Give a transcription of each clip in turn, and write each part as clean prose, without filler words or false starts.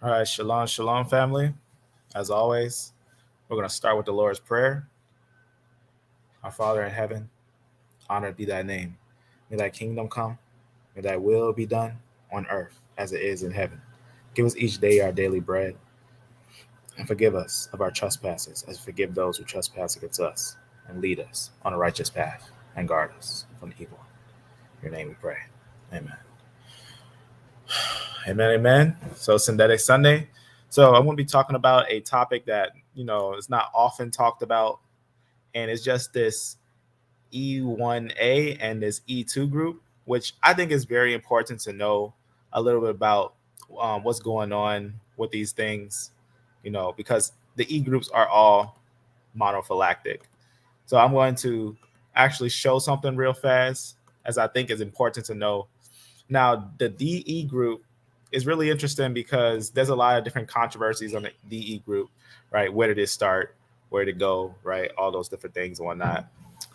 All right, shalom, shalom, family. As always, we're going to start with the Lord's Prayer. Our Father in heaven, honored be thy name. May thy kingdom come. May thy will be done on earth as it is in heaven. Give us each day our daily bread, and forgive us of our trespasses as we forgive those who trespass against us. And lead us on a righteous path and guard us from evil. In your name we pray. Amen. Amen, amen. So Synthetic Sunday. So I'm going to be talking about a topic that, is not often talked about. And it's just this E1a and this E2 group, which I think is very important to know a little bit about what's going on with these things, because the E groups are all monophylactic. So I'm going to actually show something real fast, as I think is important to know. Now, the DE group is really interesting because there's a lot of different controversies on the DE group, right? Where did it start? Where did it go? Right? All those different things and whatnot.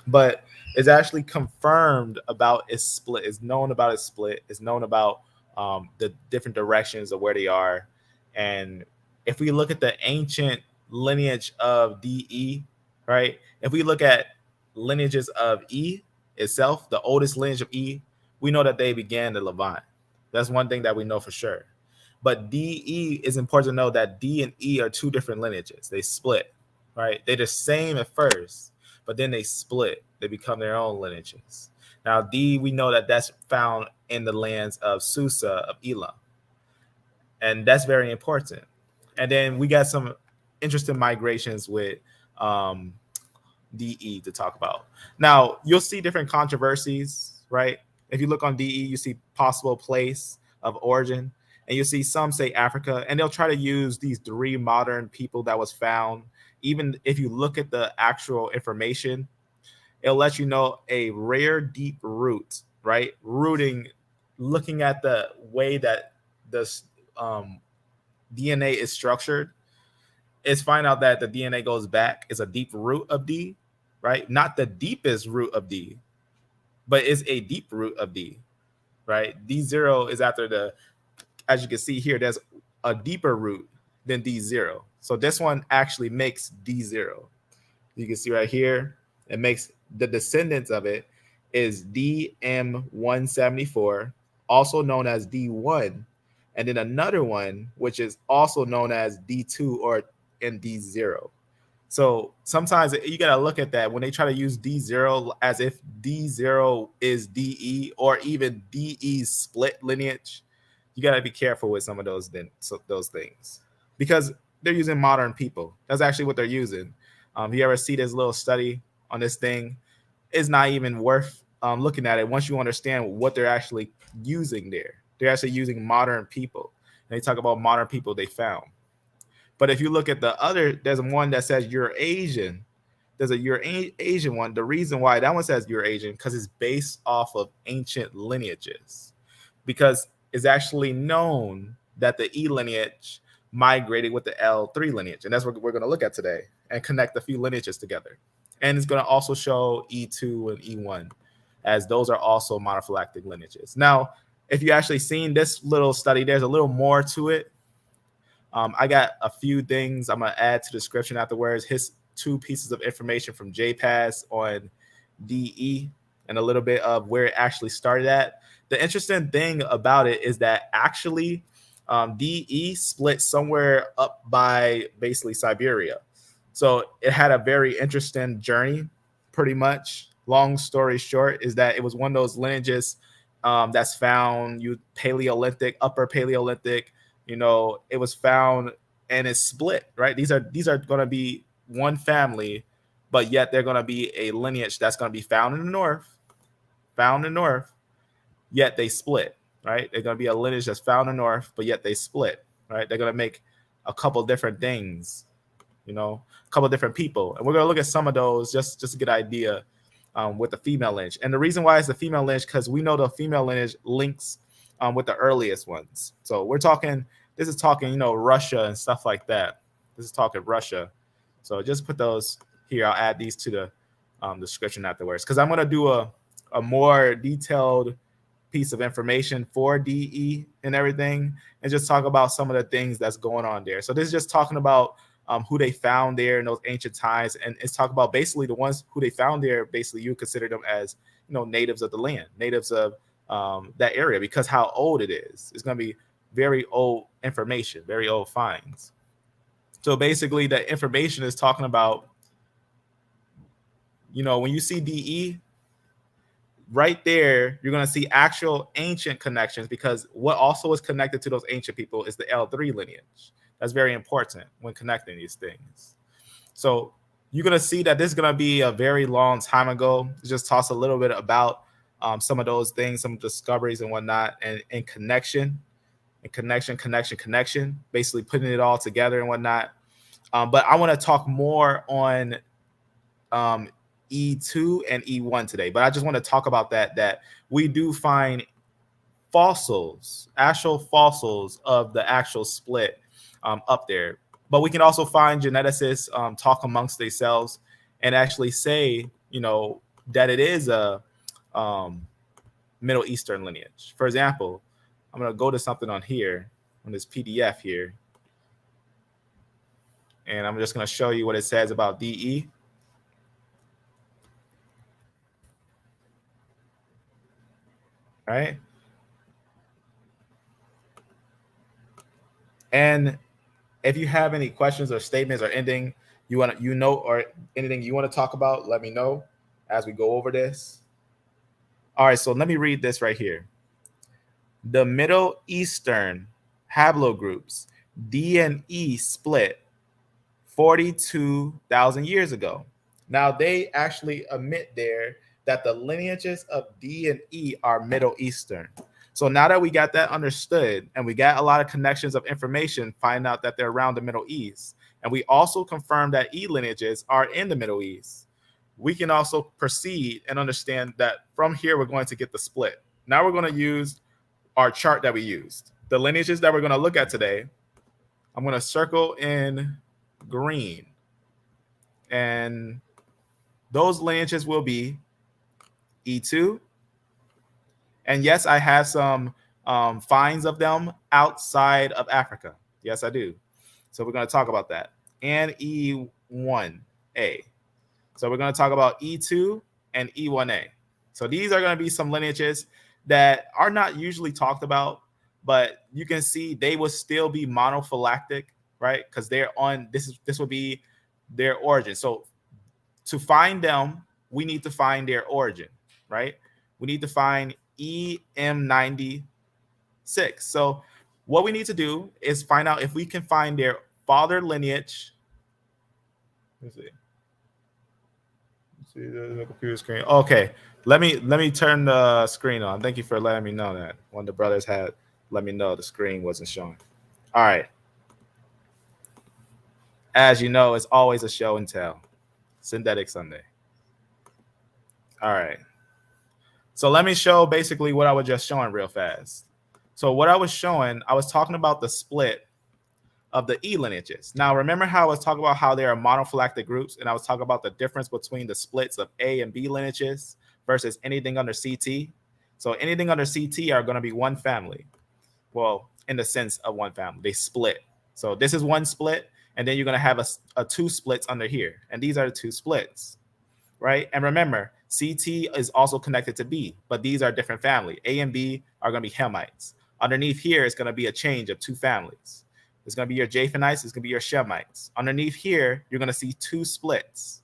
But it's actually confirmed about its split. It's known about its split. It's known about the different directions of where they are. And if we look at the ancient lineage of DE, right? If we look at lineages of E itself, the oldest lineage of E, we know that they began in the Levant. That's one thing that we know for sure. But DE is important to know that D and E are two different lineages. They split, right? They're the same at first, but then they split. They become their own lineages. Now, D, we know that that's found in the lands of Susa, of Elam. And that's very important. And then we got some interesting migrations with DE to talk about. Now, you'll see different controversies, right? If you look on DE, you see possible place of origin, and you see some say Africa, and they'll try to use these three modern people that was found. Even if you look at the actual information, it'll let you know a rare deep root, right? Rooting, looking at the way that the DNA is structured, is find out that the DNA goes back is a deep root of D, right? Not the deepest root of D, but it's a deep root of D, right? D0 is after the, as you can see here, there's a deeper root than D0. So this one actually makes D0. You can see right here, it makes the descendants of it is DM174, also known as D1, and then another one, which is also known as D2 or in D0. So sometimes you got to look at that when they try to use D0 as if D0 is DE or even DE's split lineage. You got to be careful with some of those things because they're using modern people. That's actually what they're using. If you ever see this little study on this thing, it's not even worth looking at it once you understand what they're actually using there. They're actually using modern people. And they talk about modern people they found. But if you look at the other, there's one that says Eurasian. There's a Eurasian one. The reason why that one says Eurasian because it's based off of ancient lineages. Because it's actually known that the E lineage migrated with the L3 lineage. And that's what we're going to look at today and connect a few lineages together. And it's going to also show E2 and E1 as those are also monophylactic lineages. Now, if you actually seen this little study, there's a little more to it. I got a few things I'm going to add to the description afterwards. His 2 pieces of information from JPass on DE and a little bit of where it actually started at. The interesting thing about it is that actually DE split somewhere up by basically Siberia. So it had a very interesting journey, pretty much. Long story short is that it was one of those lineages that's found Paleolithic, upper Paleolithic. It was found and it's split, right? These are going to be one family, but yet they're going to be a lineage that's going to be found in the north, yet they split, right? They're going to be a lineage that's found in the north, but yet they split, right? They're going to make a couple different things, a couple different people. And we're going to look at some of those just to get an idea with the female lineage. And the reason why it's the female lineage, because we know the female lineage links with the earliest ones. So this is talking, Russia and stuff like that. This is talking Russia. So just put those here. I'll add these to the description afterwards because I'm going to do a more detailed piece of information for DE and everything, and just talk about some of the things that's going on there. So this is just talking about who they found there in those ancient times, and it's talk about basically the ones who they found there. Basically, you consider them as, you know, natives of the land, natives of that area, because how old it is. It's going to be very old information, very old finds. So basically, the information is talking about, you know, when you see DE, right there, you're going to see actual ancient connections, because what also is connected to those ancient people is the L3 lineage. That's very important when connecting these things. So you're going to see that this is going to be a very long time ago. Just talks a little bit about some of those things, some discoveries and whatnot, and connection, basically putting it all together and whatnot. But I want to talk more on E2 and E1 today, but I just want to talk about that we do find fossils, actual fossils of the actual split up there. But we can also find geneticists talk amongst themselves and actually say, you know, that it is a Middle Eastern lineage. For example, I'm going to go to something on here, on this PDF here, and I'm just going to show you what it says about DE. Right? And if you have any questions or statements or anything you want to, you know, or anything you want to talk about, let me know as we go over this. All right, so let me read this right here. The Middle Eastern haplogroups D and E split 42,000 years ago. Now they actually admit there that the lineages of D and E are Middle Eastern. So now that we got that understood, and we got a lot of connections of information, find out that they're around the Middle East, and we also confirm that E lineages are in the Middle East, we can also proceed and understand that from here we're going to get the split. Now we're going to use our chart that we used. The lineages that we're going to look at today, I'm going to circle in green, and those lineages will be E2. And yes, I have some finds of them outside of Africa. Yes, I do. So we're going to talk about that. And E1a. So we're going to talk about E2 and E1a. So these are going to be some lineages that are not usually talked about, but you can see they will still be monophylactic, right? Because they're on, this will be their origin. So to find them, we need to find their origin, right? We need to find EM96. So what we need to do is find out if we can find their father lineage. Let's see. See the computer screen. Okay, let me turn the screen on. Thank you for letting me know that. One of the brothers had let me know the screen wasn't showing. All right. As you know, it's always a show and tell. Synthetic Sunday. All right. So let me show basically what I was just showing real fast. So what I was showing, I was talking about the split of the E lineages. Now, remember how I was talking about how there are monophylactic groups, and I was talking about the difference between the splits of A and B lineages versus anything under CT. So anything under CT are going to be one family. Well, in the sense of one family, they split. So this is one split, and then you're going to have a two splits under here, and these are the two splits, right? And remember, CT is also connected to B, but these are different family. A and B are going to be Shemites. Underneath here is going to be a change of two families. It's going to be your Japhanites. It's going to be your Shemites. Underneath here, you're going to see two splits.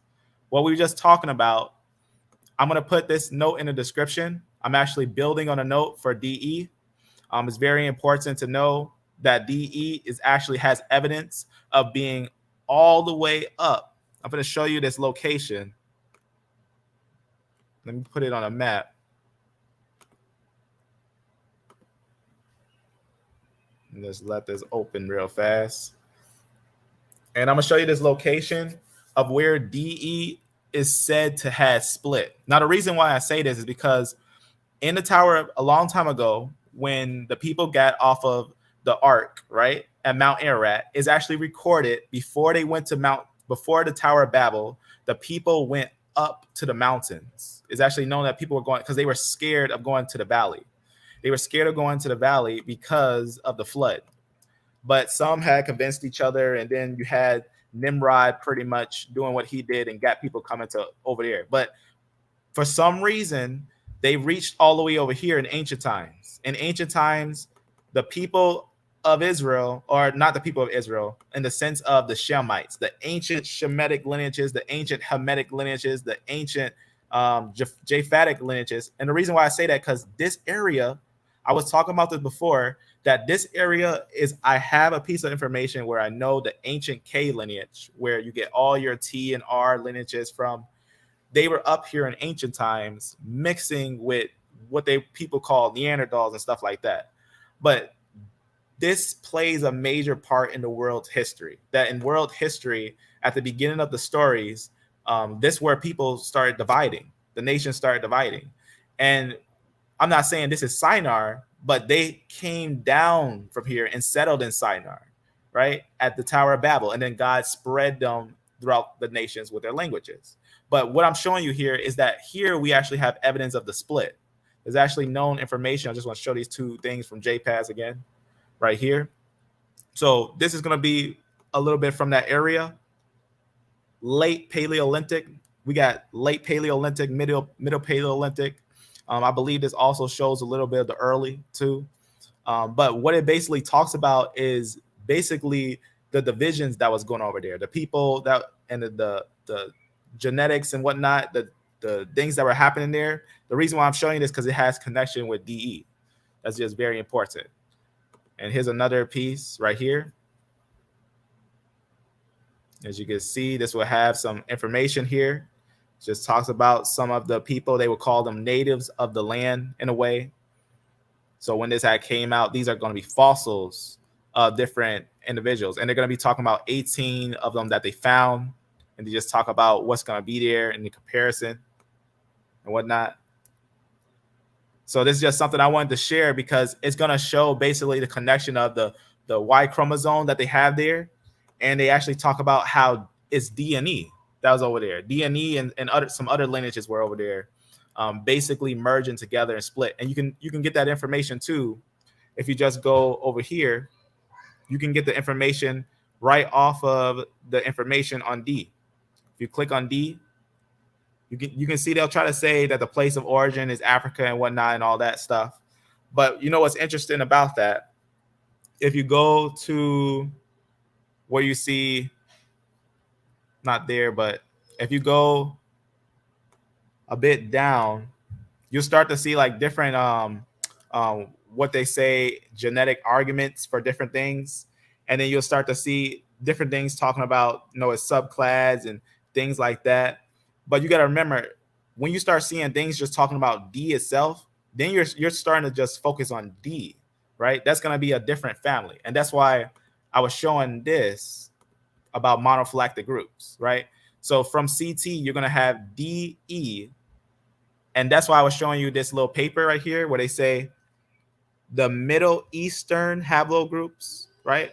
What we were just talking about, I'm going to put this note in the description. I'm actually building on a note for DE. It's very important to know that DE is actually has evidence of being all the way up. I'm going to show you this location. Let me put it on a map. And just let this open real fast. And I'm going to show you this location of where DE is said to have split. Now, the reason why I say this is because in the tower a long time ago, when the people got off of the ark, right, at Mount Ararat, is actually recorded before they went to before the Tower of Babel, the people went up to the mountains. It's actually known that people were going because they were scared of going to the valley. They were scared of going to the valley because of the flood. But some had convinced each other, and then you had Nimrod pretty much doing what he did and got people coming to over there. But for some reason, they reached all the way over here in ancient times. In ancient times, the people of Israel, or not the people of Israel, in the sense of the Shemites, the ancient Shemetic lineages, the ancient Hamitic lineages, the ancient Japhetic lineages. And the reason why I say that, because this area, I was talking about this before, that this area is, I have a piece of information where I know the ancient K lineage, where you get all your T and R lineages from. They were up here in ancient times mixing with what people call Neanderthals and stuff like that. But this plays a major part in the world's history. That in world history, at the beginning of the stories, this where people started dividing. The nation started dividing. And I'm not saying this is Shinar, but they came down from here and settled in Shinar, right? At the Tower of Babel. And then God spread them throughout the nations with their languages. But what I'm showing you here is that here we actually have evidence of the split. There's actually known information. I just want to show these two things from JPAS again, right here. So this is going to be a little bit from that area. Late Paleolithic. We got late Paleolithic, middle Paleolithic. I believe this also shows a little bit of the early too. But what it basically talks about is basically the divisions that was going over there, the people that, and the genetics and whatnot, the things that were happening there. The reason why I'm showing this because it has connection with DE. That's just very important. And here's another piece right here. As you can see, this will have some information here. Just talks about some of the people. They would call them natives of the land in a way. So when this had came out, these are going to be fossils of different individuals. And they're going to be talking about 18 of them that they found. And they just talk about what's going to be there in the comparison and whatnot. So this is just something I wanted to share because it's going to show basically the connection of the Y-chromosome that they have there. And they actually talk about how it's D&E that was over there. D&E and some other lineages were over there, basically merging together and split. And you can get that information too. If you just go over here, you can get the information right off of the information on D. If you click on D, you can see they'll try to say that the place of origin is Africa and whatnot and all that stuff. But you know what's interesting about that? If you go to where you see, not there, but if you go a bit down, you'll start to see like different what they say genetic arguments for different things, and then you'll start to see different things talking about, you know, it's subclass and things like that. But you got to remember, when you start seeing things just talking about D itself, then you're starting to just focus on D, right? That's going to be a different family, and that's why I was showing this about monophylactic groups, right? So from CT, you're going to have DE, and that's why I was showing you this little paper right here where they say the Middle Eastern haplogroups, right?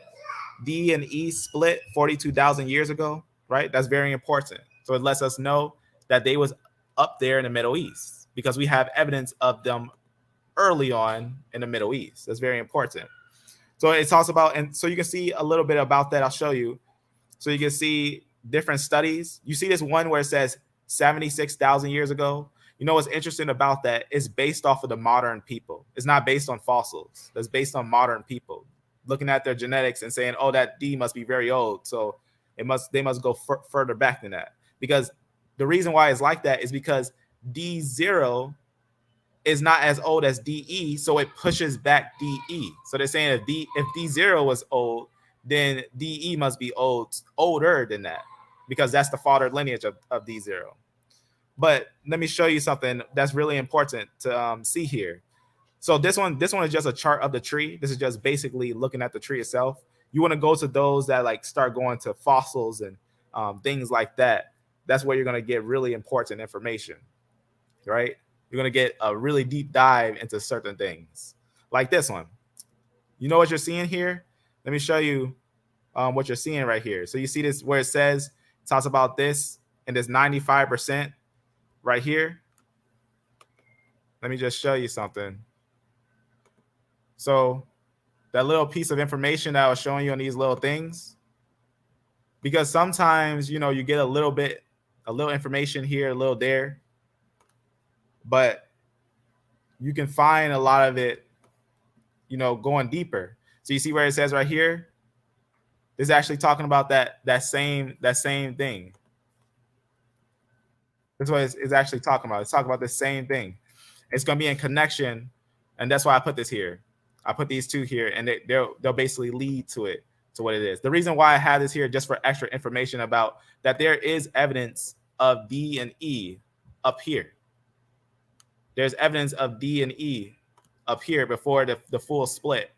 D and E split 42,000 years ago, right? That's very important. So it lets us know that they was up there in the Middle East because we have evidence of them early on in the Middle East. That's very important. So it talks about, and so you can see a little bit about that. I'll show you. So you can see different studies. You see this one where it says 76,000 years ago. You know what's interesting about that is based off of the modern people. It's not based on fossils. That's based on modern people looking at their genetics and saying, oh, that D must be very old. So they must go further back than that. Because the reason why it's like that is because D0 is not as old as DE, so it pushes back DE. So they're saying if D0 was old, then DE must be older than that, because that's the father lineage of D0. But let me show you something that's really important to see here. So this one is just a chart of the tree. This is just basically looking at the tree itself. You want to go to those that like start going to fossils and things like that. That's where you're going to get really important information, right? You're going to get a really deep dive into certain things like this one. You know what you're seeing here? Let me show you what you're seeing right here. So you see this where it talks about this and this 95% right here. Let me just show you something. So that little piece of information that I was showing you on these little things, because sometimes, you know, you get a little information here, a little there, but you can find a lot of it, you know, going deeper. So you see where it says right here, this is actually talking about that same thing. That's what it's actually talking about. It's talking about the same thing. It's going to be in connection, and that's why I put this here. I put these two here, and they'll basically lead to it, to what it is. The reason why I have this here just for extra information about that there is evidence of D and E up here. There's evidence of D and E up here before the full split,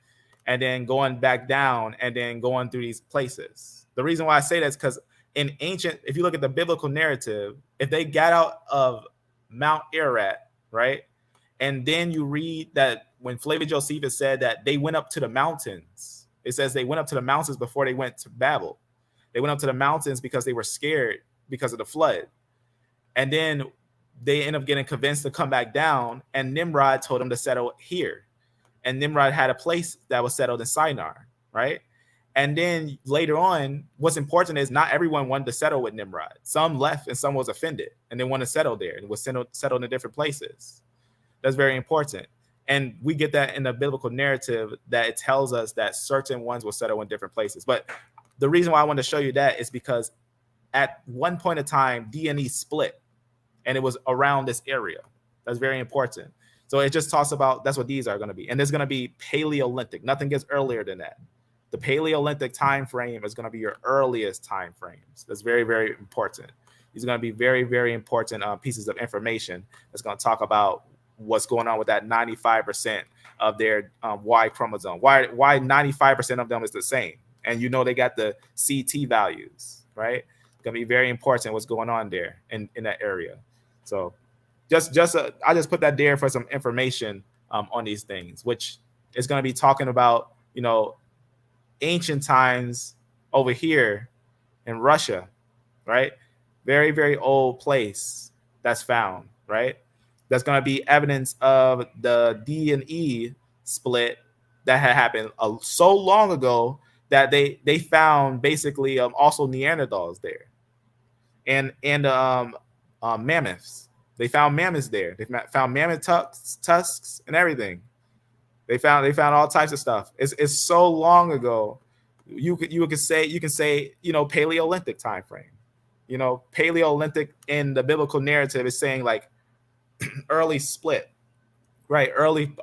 and then going back down and then going through these places. The reason why I say that is because in ancient, if you look at the biblical narrative, if they got out of Mount Ararat, right, and then you read that when Flavia Josephus said that they went up to the mountains, it says they went up to the mountains before they went to Babel. They went up to the mountains because they were scared because of the flood. And then they end up getting convinced to come back down, and Nimrod told them to settle here. And Nimrod had a place that was settled in Shinar, right? And then later on, what's important is not everyone wanted to settle with Nimrod. Some left and some was offended and they want to settle there and was settled in different places. That's very important. And we get that in the biblical narrative that it tells us that certain ones will settle in different places. But the reason why I want to show you that is because at one point in time, D&E split and it was around this area. That's very important. So it just talks about, that's what these are going to be. And there's going to be Paleolithic. Nothing gets earlier than that. The Paleolithic time frame is going to be your earliest time frames. That's very, very important. These are going to be very, very important pieces of information that's going to talk about what's going on with that 95% of their Y chromosome. Why 95% of them is the same. And you know they got the CT values, right? It's going to be very important what's going on there in that area. So I just put that there for some information on these things, which is going to be talking about, you know, ancient times over here in Russia, right? Very, very old place that's found, right? That's going to be evidence of the D and E split that had happened so long ago that they found basically also Neanderthals there, and mammoths. They found mammoths there. They found mammoth tusks and everything. They found all types of stuff. It's so long ago. You can say, you know, Paleolithic time frame. You know, Paleolithic in the biblical narrative is saying like early split, right? Early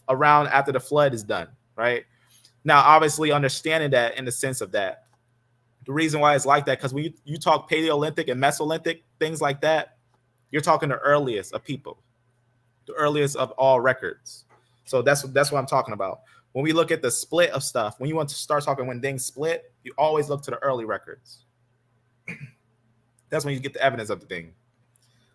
around after the flood is done, right? Now, obviously, understanding that in the sense of that, the reason why it's like that, because when you talk Paleolithic and Mesolithic, things like that, you're talking the earliest of people, the earliest of all records. So that's what I'm talking about. When we look at the split of stuff, when you want to start talking when things split, you always look to the early records. That's when you get the evidence of the thing.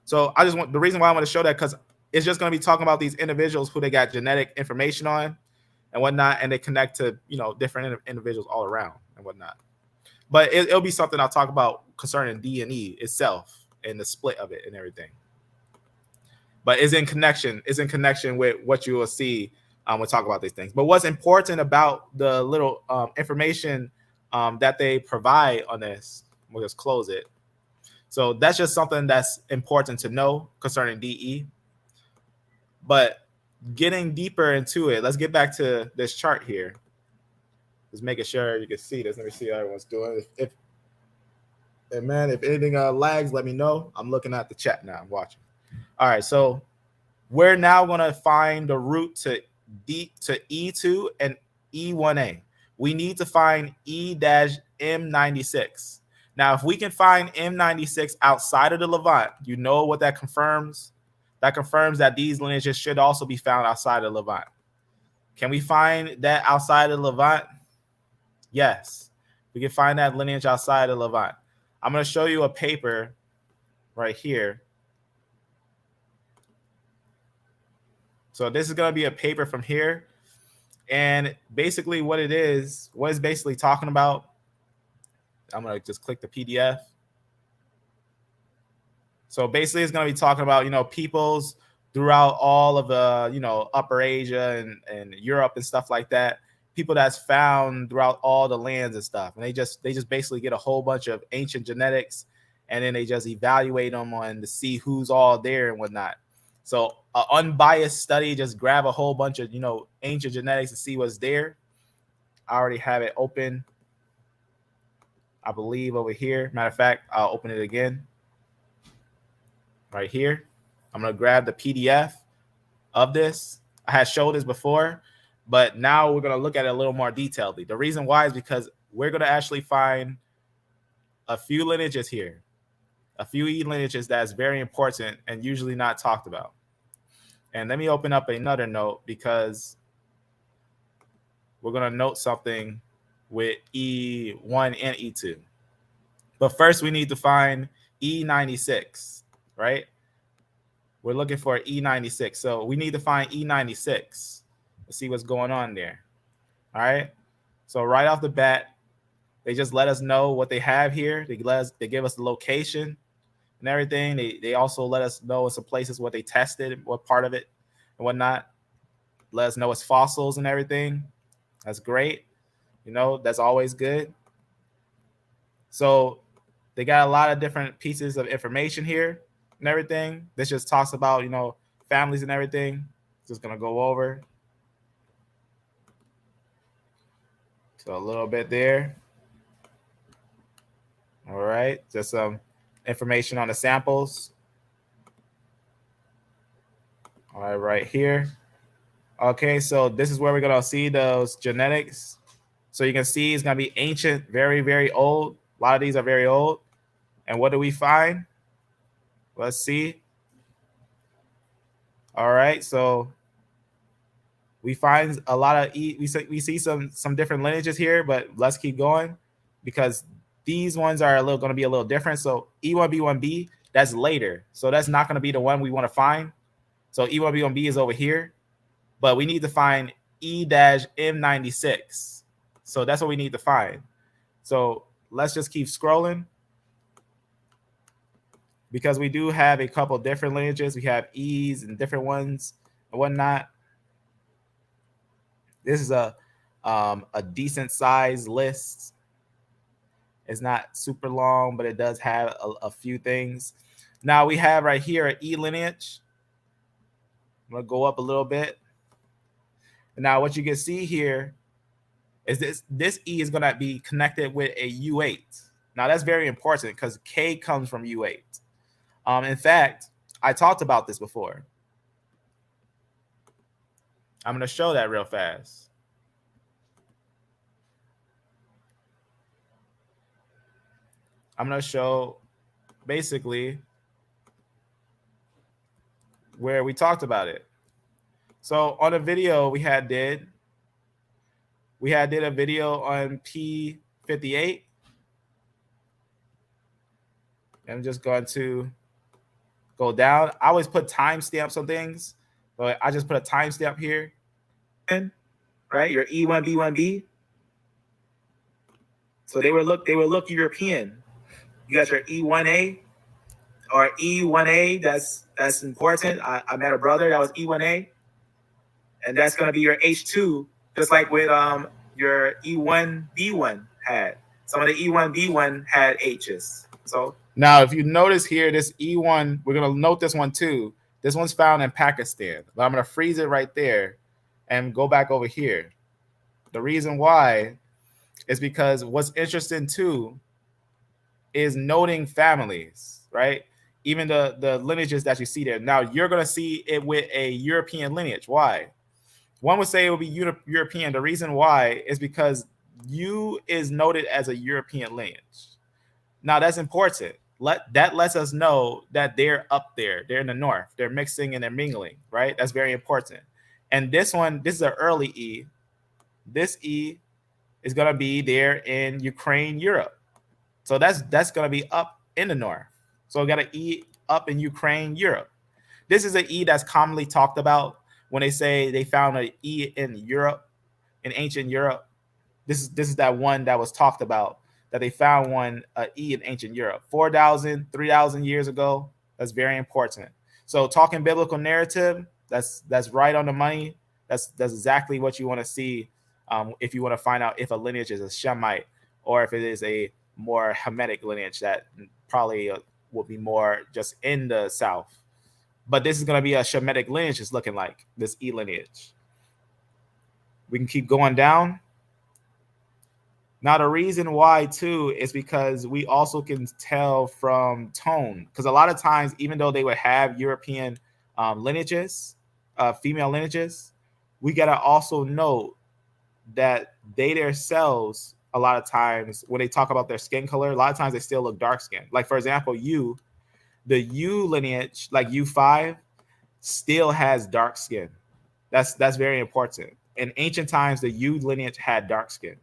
So the reason why I want to show that, because it's just going to be talking about these individuals who they got genetic information on and whatnot, and they connect to, you know, different individuals all around and whatnot. But it'll be something I'll talk about concerning D&E itself and the split of it and everything. But it's in connection with what you will see when we talk about these things. But what's important about the little information that they provide on this, we'll just close it. So that's just something that's important to know concerning DE. But getting deeper into it, let's get back to this chart here. Just making sure you can see this. Let me see how everyone's doing. If anything lags, let me know. I'm looking at the chat now. I'm watching. All right, so we're now going to find the root to E2 and E1a. We need to find E-M96. Now, if we can find M96 outside of the Levant, you know what that confirms? That confirms that these lineages should also be found outside of the Levant. Can we find that outside of the Levant? Yes, we can find that lineage outside of the Levant. I'm going to show you a paper right here. So this is going to be a paper from here. And basically what it's basically talking about, I'm going to just click the PDF. So basically it's going to be talking about, you know, peoples throughout all of the, you know, Upper Asia and Europe and stuff like that. People that's found throughout all the lands and stuff, and they just basically get a whole bunch of ancient genetics, and then they just evaluate them on to see who's all there and whatnot. So an unbiased study, just grab a whole bunch of, you know, ancient genetics and see what's there. I already have it open, I believe, over here. Matter of fact, I'll open it again right here. I'm gonna grab the PDF of this. I had showed this before, but now we're gonna look at it a little more detailedly. The reason why is because we're gonna actually find a few lineages here, a few E lineages that's very important and usually not talked about. And let me open up another note because we're gonna note something with E1 and E2. But first we need to find E96, right? We're looking for E96. So we need to find E96. Let's see what's going on there. All right. So right off the bat, they just let us know what they have here. They give us the location and everything. They also let us know in some places what they tested, what part of it and whatnot. Let us know it's fossils and everything. That's great. You know, that's always good. So they got a lot of different pieces of information here and everything. This just talks about, you know, families and everything. Just gonna go over. So a little bit there. All right, just some information on the samples. All right, right here. Okay, so this is where we're gonna see those genetics. So you can see it's gonna be ancient, very, very old. A lot of these are very old. And what do we find? Let's see. All right, so we find a lot of we see some different lineages here, but let's keep going because these ones are going to be a little different. So E1B1B, that's later, so that's not going to be the one we want to find. So E1B1B is over here, but we need to find E-M96. So that's what we need to find. So let's just keep scrolling because we do have a couple different lineages. We have E's and different ones and whatnot. This is a decent size list. It's not super long, but it does have a few things. Now we have right here an E lineage. I'm gonna go up a little bit. Now what you can see here is this E is gonna be connected with a U8. Now that's very important because K comes from U8. In fact, I talked about this before. I'm gonna show that real fast. I'm gonna show basically where we talked about it. So on a video we did a video on P58. I'm just going to go down. I always put timestamps on things, but I just put a timestamp here. Right, your E1B1B. So they will look European. You got your E1A or E1A. That's important. I met a brother that was E1A, and that's going to be your H2, just like with your E1B1 had. Some of the E1B1 had H's. So now, if you notice here, this E1, we're going to note this one too. This one's found in Pakistan. But I'm going to freeze it right there and go back over here. The reason why is because what's interesting too is noting families, right? Even the lineages that you see there. Now, you're going to see it with a European lineage. Why? One would say it will be European. The reason why is because U is noted as a European lineage. Now, that's important. That lets us know that they're up there. They're in the north. They're mixing and they're mingling, right? That's very important. And this one, this is an early E. This E is going to be there in Ukraine, Europe. So that's going to be up in the north. So we got an E up in Ukraine, Europe. This is an E that's commonly talked about when they say they found an E in Europe, in ancient Europe. This is that one that was talked about, that they found one E in ancient Europe 4,000, 3,000 years ago. That's very important. So talking biblical narrative, that's right on the money. That's exactly what you want to see if you want to find out if a lineage is a Shemite or if it is a more Hamitic lineage that probably will be more just in the south. But this is going to be a Shemetic lineage. It's looking like this E lineage. We can keep going down. Now, the reason why, too, is because we also can tell from tone. Because a lot of times, even though they would have European lineages, female lineages, we got to also note that they themselves, a lot of times, when they talk about their skin color, a lot of times they still look dark skinned. Like, for example, the U lineage, like U5, still has dark skin. That's very important. In ancient times, the U lineage had dark skin.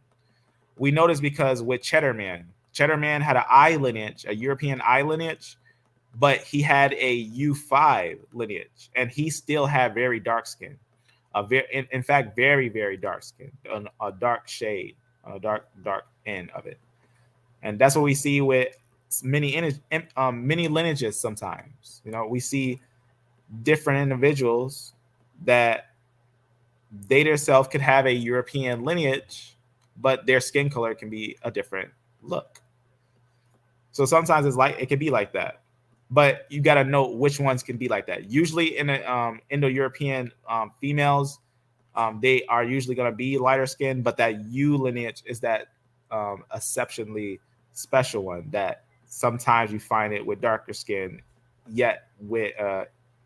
We notice because with Cheddar Man had an I lineage, a European I lineage, but he had a U5 lineage, and he still had very dark skin. In fact, very, very dark skin, a dark shade, a dark end of it. And that's what we see with many lineages sometimes. You know, we see different individuals that they themselves could have a European lineage, but their skin color can be a different look. So sometimes it can be like that, but you got to know which ones can be like that. Usually in the Indo-European females, they are usually going to be lighter skin, but that U lineage is that exceptionally special one that sometimes you find it with darker skin, yet with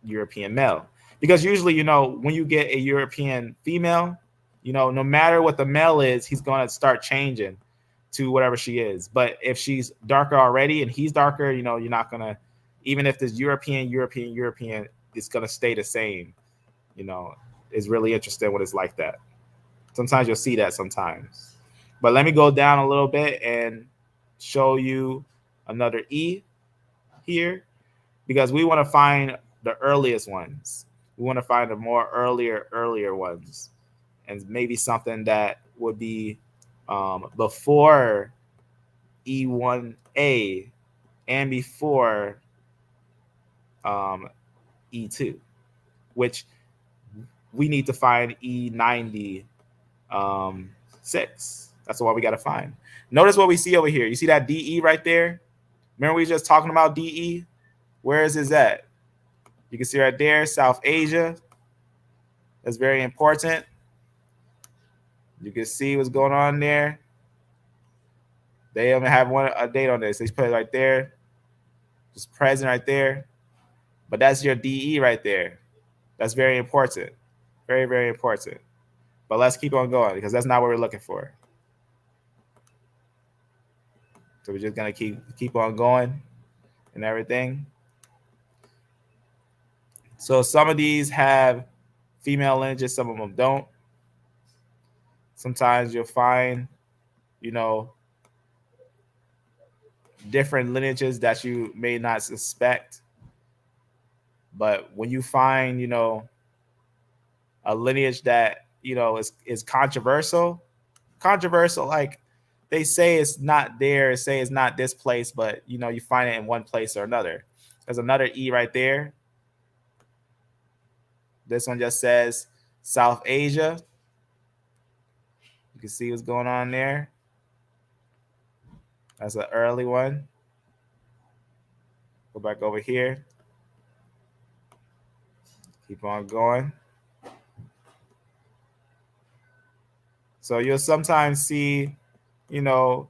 European male. Because usually, you know, when you get a European female, you know, no matter what the male is, he's going to start changing to whatever she is. But if she's darker already and he's darker, you know, you're not going to, even if this European, it's going to stay the same. You know, it's really interesting when it's like that. Sometimes you'll see that sometimes. But let me go down a little bit and show you another E here, because we want to find the earliest ones. We want to find the more earlier ones, and maybe something that would be before E1a and before E2, which we need to find E96. That's what we got to find. Notice what we see over here. You see that DE right there? Remember we were just talking about DE? Where is this at? You can see right there, South Asia. That's very important. You can see what's going on there. They only have a date on this. They put it right there. Just present right there. But that's your DE right there. That's very important. Very, very important. But let's keep on going because that's not what we're looking for. So we're just gonna keep on going and everything. So some of these have female lineages, some of them don't. Sometimes you'll find, you know, different lineages that you may not suspect. But when you find, you know, a lineage that, you know, is controversial, like they say it's not there, say it's not this place, but, you know, you find it in one place or another. There's another E right there. This one just says South Asia. You can see what's going on there. That's an early one. Go back over here. Keep on going. So you'll sometimes see, you know,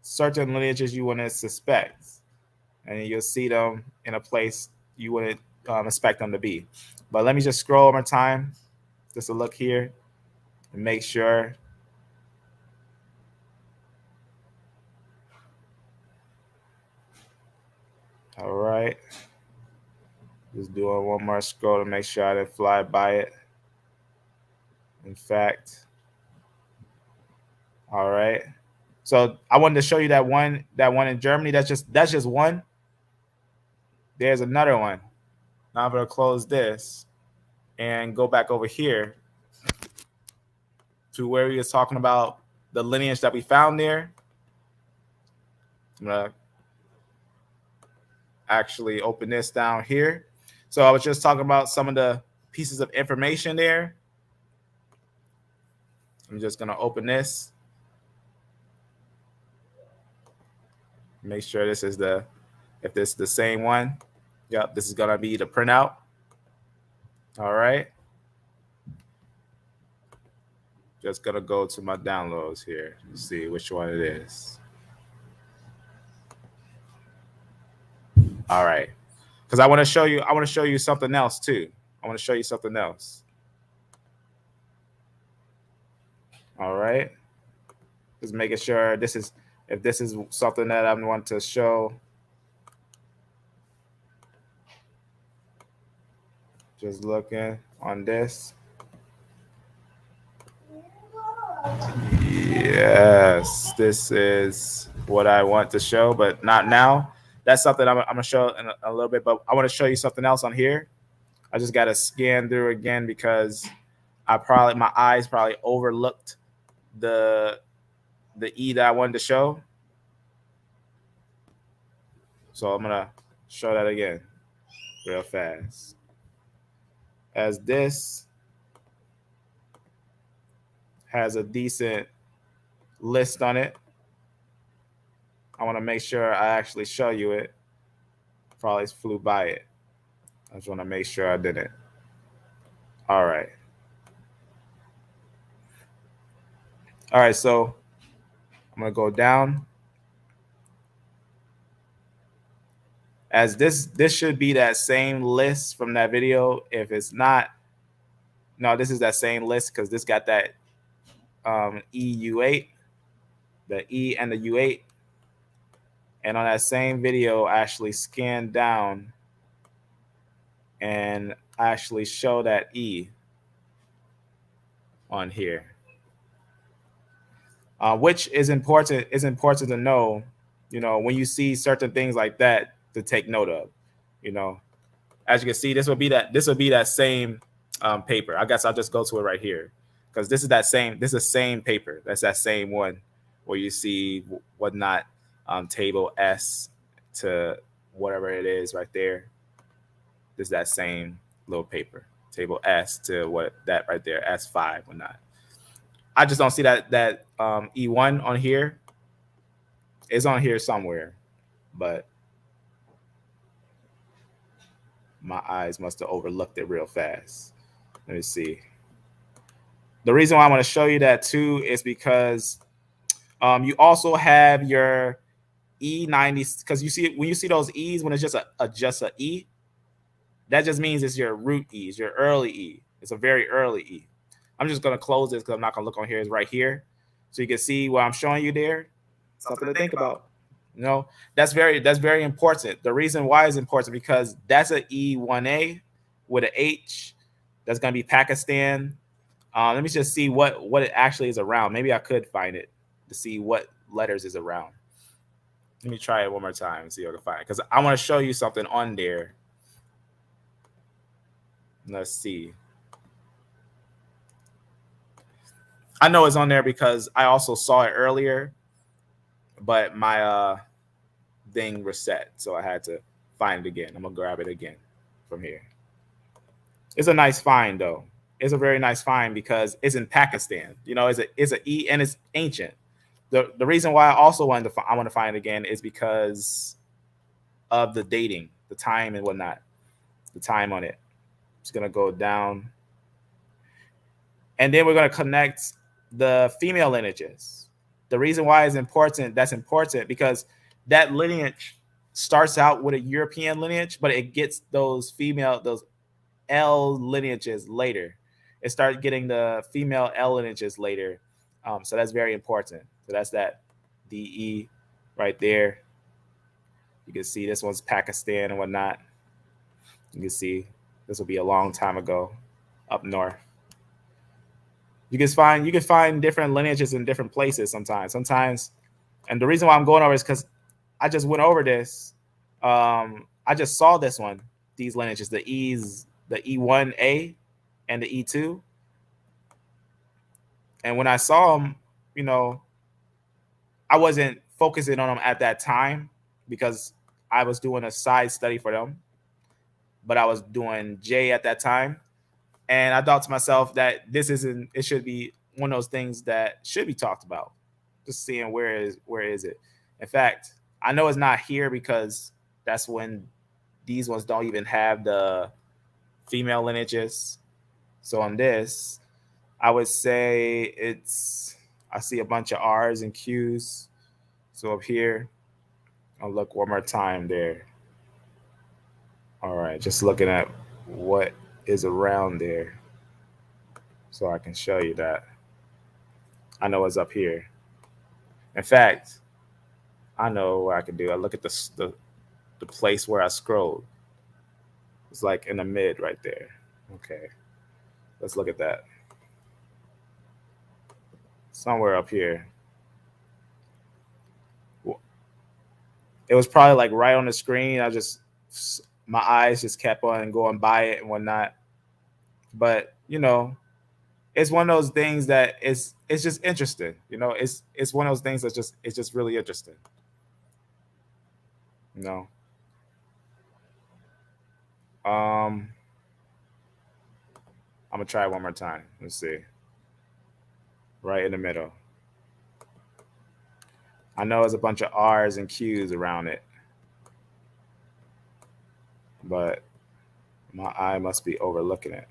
certain lineages you wouldn't suspect, and you'll see them in a place you wouldn't expect them to be. But let me just scroll over time, just to look here and make sure. All right. Just doing one more scroll to make sure I didn't fly by it. In fact, all right. So I wanted to show you that one in Germany. That's just one. There's another one. Now I'm gonna close this and go back over here to where we was talking about the lineage that we found there. I'm gonna actually open this down here. So I was just talking about some of the pieces of information there. I'm just going to open this. Make sure this is if this is the same one. Yep, this is going to be the printout. All right. Just going to go to my downloads here to see which one it is. All right. Because I want to show you something else too. I want to show you something else. All right. Just making sure if this is something that I want to show. Just looking on this. Yes, this is what I want to show, but not now. That's something I'm going to show in a little bit, but I want to show you something else on here. I just got to scan through again because my eyes probably overlooked the E that I wanted to show. So I'm going to show that again real fast. As this has a decent list on it, I want to make sure I actually show you it. Probably flew by it. I just want to make sure I did it. All right. All right, so I'm going to go down. As this should be that same list from that video. If it's not, no, this is that same list because this got that EU8, the E and the U8. And on that same video, I actually scanned down and actually show that E on here, which is important. Is important to know, when you see certain things like that, to take note of. As you can see, this will be that same paper. I guess I'll just go to it right here because this is the same paper. That's that same one where you see whatnot, table S to whatever it is right there. This is that same little paper, table S to what that right there, S5, whatnot. I just don't see that E1 on here. It's on here somewhere, but my eyes must have overlooked it real fast. Let me see. The reason why I want to show you that too is because you also have your E90, because when you see those E's, when it's just a E, that just means it's your root E, it's your early E. It's a very early E. I'm just going to close this because I'm not going to look on here. It's right here. So you can see what I'm showing you there. Something to think about. That's very important. The reason why is important because that's an E1a with an H. That's going to be Pakistan. Let me just see what it actually is around. Maybe I could find it to see what letters is around. Let me try it one more time and see if I can find it because I want to show you something on there. Let's see. I know it's on there because I also saw it earlier, but my thing reset, so I had to find it again. I'm gonna grab it again from here. It's a nice find though. It's a very nice find because it's in Pakistan. It's a E and it's ancient. The reason why I also want to find it again is because of the dating, the time and whatnot, the time on it. It's gonna go down, and then we're gonna connect the female lineages. The reason why is important. That's important because that lineage starts out with a European lineage, but it gets those L lineages later. It starts getting the female L lineages later. So that's very important. So that's that DE right there. You can see this one's Pakistan and whatnot. You can see this will be a long time ago up north. You can find different lineages in different places sometimes. And the reason why I'm going over is because I just went over this. I just saw this one, these lineages, the E1a and the E2. And when I saw them, I wasn't focusing on them at that time because I was doing a side study for them. but I was doing J at that time. And I thought to myself that this isn't, it should be one of those things that should be talked about. Just seeing where is it. In fact, I know it's not here because that's when these ones don't even have the female lineages. So on this, I would say I see a bunch of R's and Q's. So up here, I'll look one more time there. All right, just looking at what is around there so I can show you that. I know it's up here. In fact, I know what I can do. I look at the place where I scrolled. It's like in the mid right there. Okay, let's look at that. Somewhere up here. It was probably like right on the screen. My eyes just kept on going by it and whatnot. But it's one of those things that it's just interesting. It's one of those things it's just really interesting. You know. I'm gonna try it one more time. Let's see. Right in the middle. I know there's a bunch of R's and Q's around it, but my eye must be overlooking it.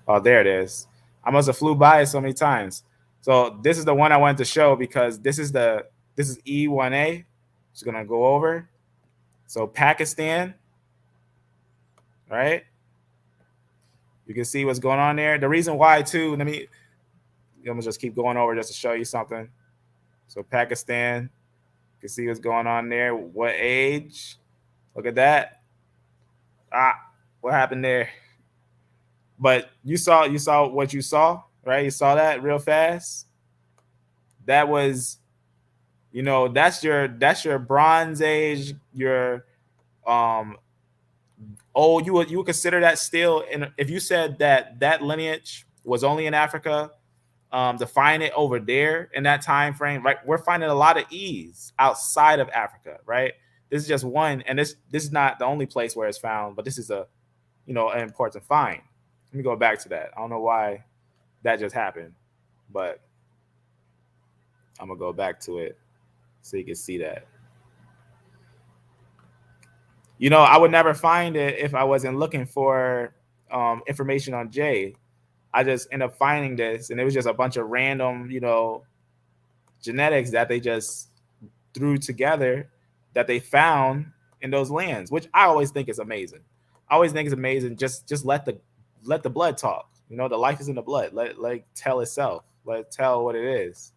Oh, there it is. I must have flew by it so many times. So this is the one I wanted to show because this is E1a. Just gonna go over. So Pakistan, right? You can see what's going on there. The reason why too, I'm gonna just keep going over just to show you something. So Pakistan, you can see what's going on there. What age? Look at that. What happened there? But you saw what you saw, right? You saw that real fast. That was, that's your Bronze Age, your you would consider that still. And if you said that lineage was only in Africa, to find it over there in that time frame, right? We're finding a lot of E's outside of Africa, right? This is just one, and this is not the only place where it's found, but this is an important find. Let me go back to that. I don't know why that just happened, but I'm gonna go back to it so you can see that. I would never find it if I wasn't looking for information on J. I just end up finding this, and it was just a bunch of random, genetics that they just threw together that they found in those lands, which I always think is amazing. I always think it's amazing. Just let the blood talk. The life is in the blood. Let it tell itself. Let it tell what it is.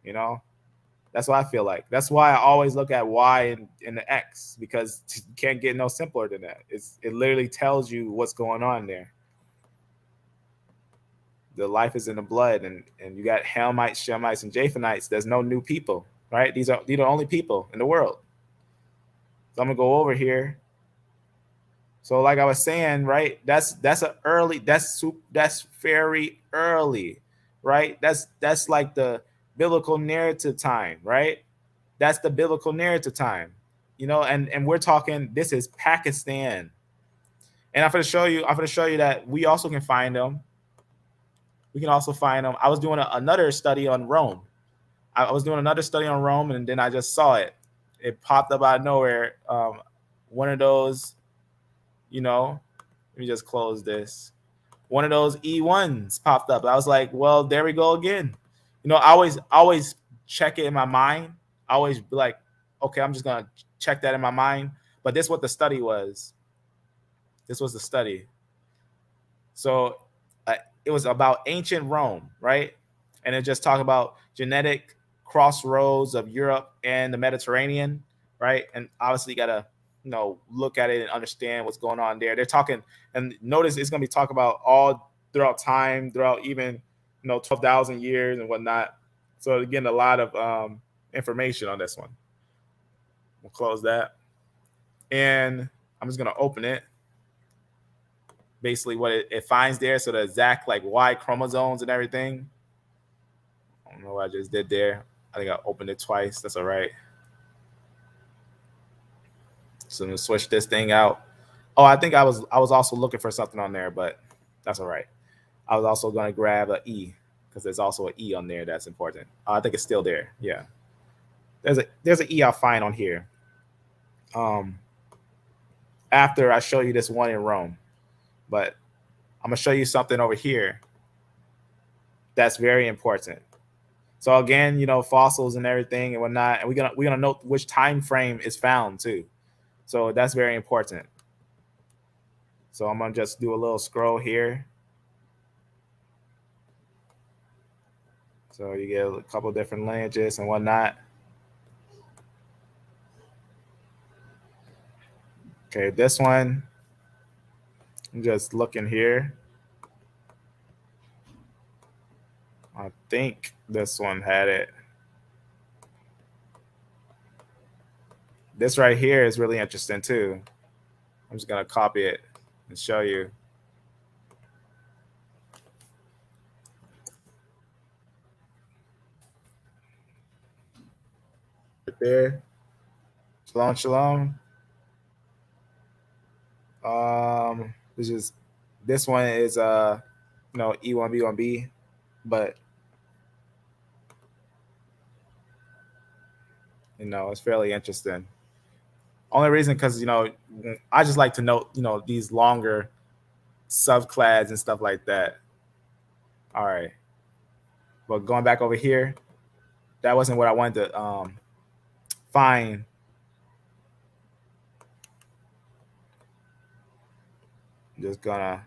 That's what I feel like. That's why I always look at Y and the X, because you can't get no simpler than that. It literally tells you what's going on there. The life is in the blood, and you got Hamites, Shemites, and Japhanites. There's no new people, right? These are the only people in the world. So I'm gonna go over here. So like I was saying, right? That's very early, right? That's like the biblical narrative time, right? That's the biblical narrative time, and we're talking. This is Pakistan, and I'm going to show you that we also can find them. We can also find them. I was doing another study on Rome. And then I just saw it. It popped up out of nowhere. One of those, let me just close this. One of those E1s popped up. I was like, well, there we go again. I always check it in my mind. I always be like, okay, I'm just going to check that in my mind. But this is what the study was. This was the study. So it was about ancient Rome, right? And it just talked about genetic crossroads of Europe and the Mediterranean, right? And obviously you got to, look at it and understand what's going on there. They're talking, and notice it's going to be talked about all throughout time, throughout even, 12,000 years and whatnot. So again, a lot of information on this one. We'll close that. And I'm just going to open it. Basically what it finds there. So the exact like Y-chromosomes and everything. I don't know what I just did there. I think I opened it twice. That's all right. So I'm going to switch this thing out. Oh, I think I was also looking for something on there, but that's all right. I was also going to grab an E because there's also an E on there that's important. I think it's still there. Yeah, there's an E I'll find on here. Um, After I show you this one in Rome, but I'm gonna show you something over here that's very important. So again, fossils and everything and whatnot, and we're gonna note which time frame is found too. So that's very important. So I'm gonna just do a little scroll here. So you get a couple different lineages and whatnot. Okay, this one, I'm just looking here. I think this one had it. This right here is really interesting too. I'm just gonna copy it and show you. Right there. Shalom, shalom. This one is E1B1B, but it's fairly interesting. Only reason because I just like to note these longer subclads and stuff like that. All right, but going back over here, that wasn't what I wanted to find. I'm just gonna,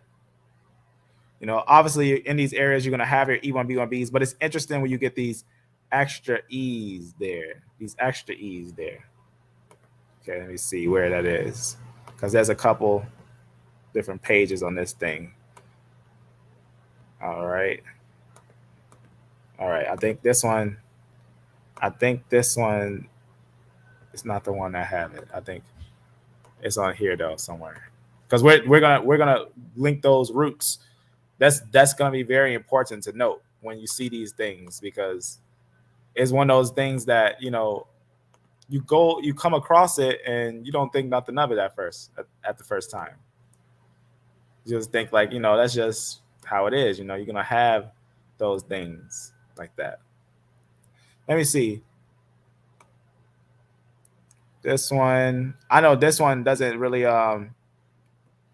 obviously in these areas you're gonna have your E1B1Bs, but it's interesting when you get these extra E's there. These extra E's there. Okay, let me see where that is, because there's a couple different pages on this thing. All right. All right. I think this one is not the one that have it. I think it's on here though somewhere. Because we're gonna link those roots. That's gonna be very important to note when you see these things, because it's one of those things that you come across it and you don't think nothing of it at the first time. You just think like that's just how it is. You're gonna have those things like that. Let me see. This one, I know this one doesn't really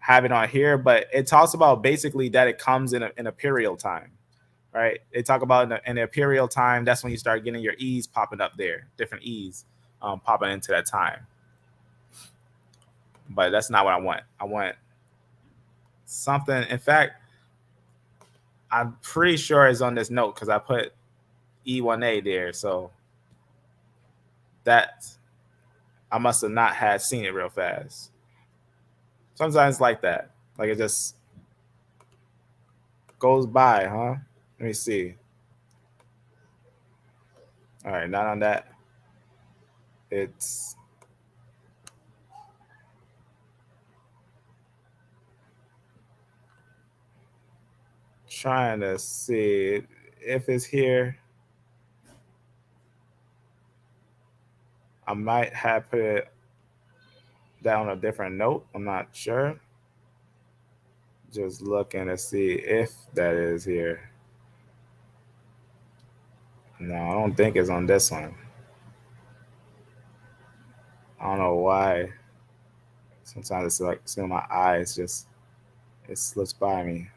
have it on here, but it talks about basically that it comes in an imperial time, right? They talk about in the imperial time, that's when you start getting your E's popping up there, different E's popping into that time. But that's not what I want. I want something. In fact, I'm pretty sure it's on this note because I put E1a there. So that I must have not had seen it real fast. Sometimes like that. Like it just goes by, huh? Let me see. All right, not on that. It's trying to see if it's here. I might have put it down a different note. I'm not sure. Just looking to see if that is here. No, I don't think it's on this one. I don't know why. Sometimes it's like in my eyes, just it slips by me.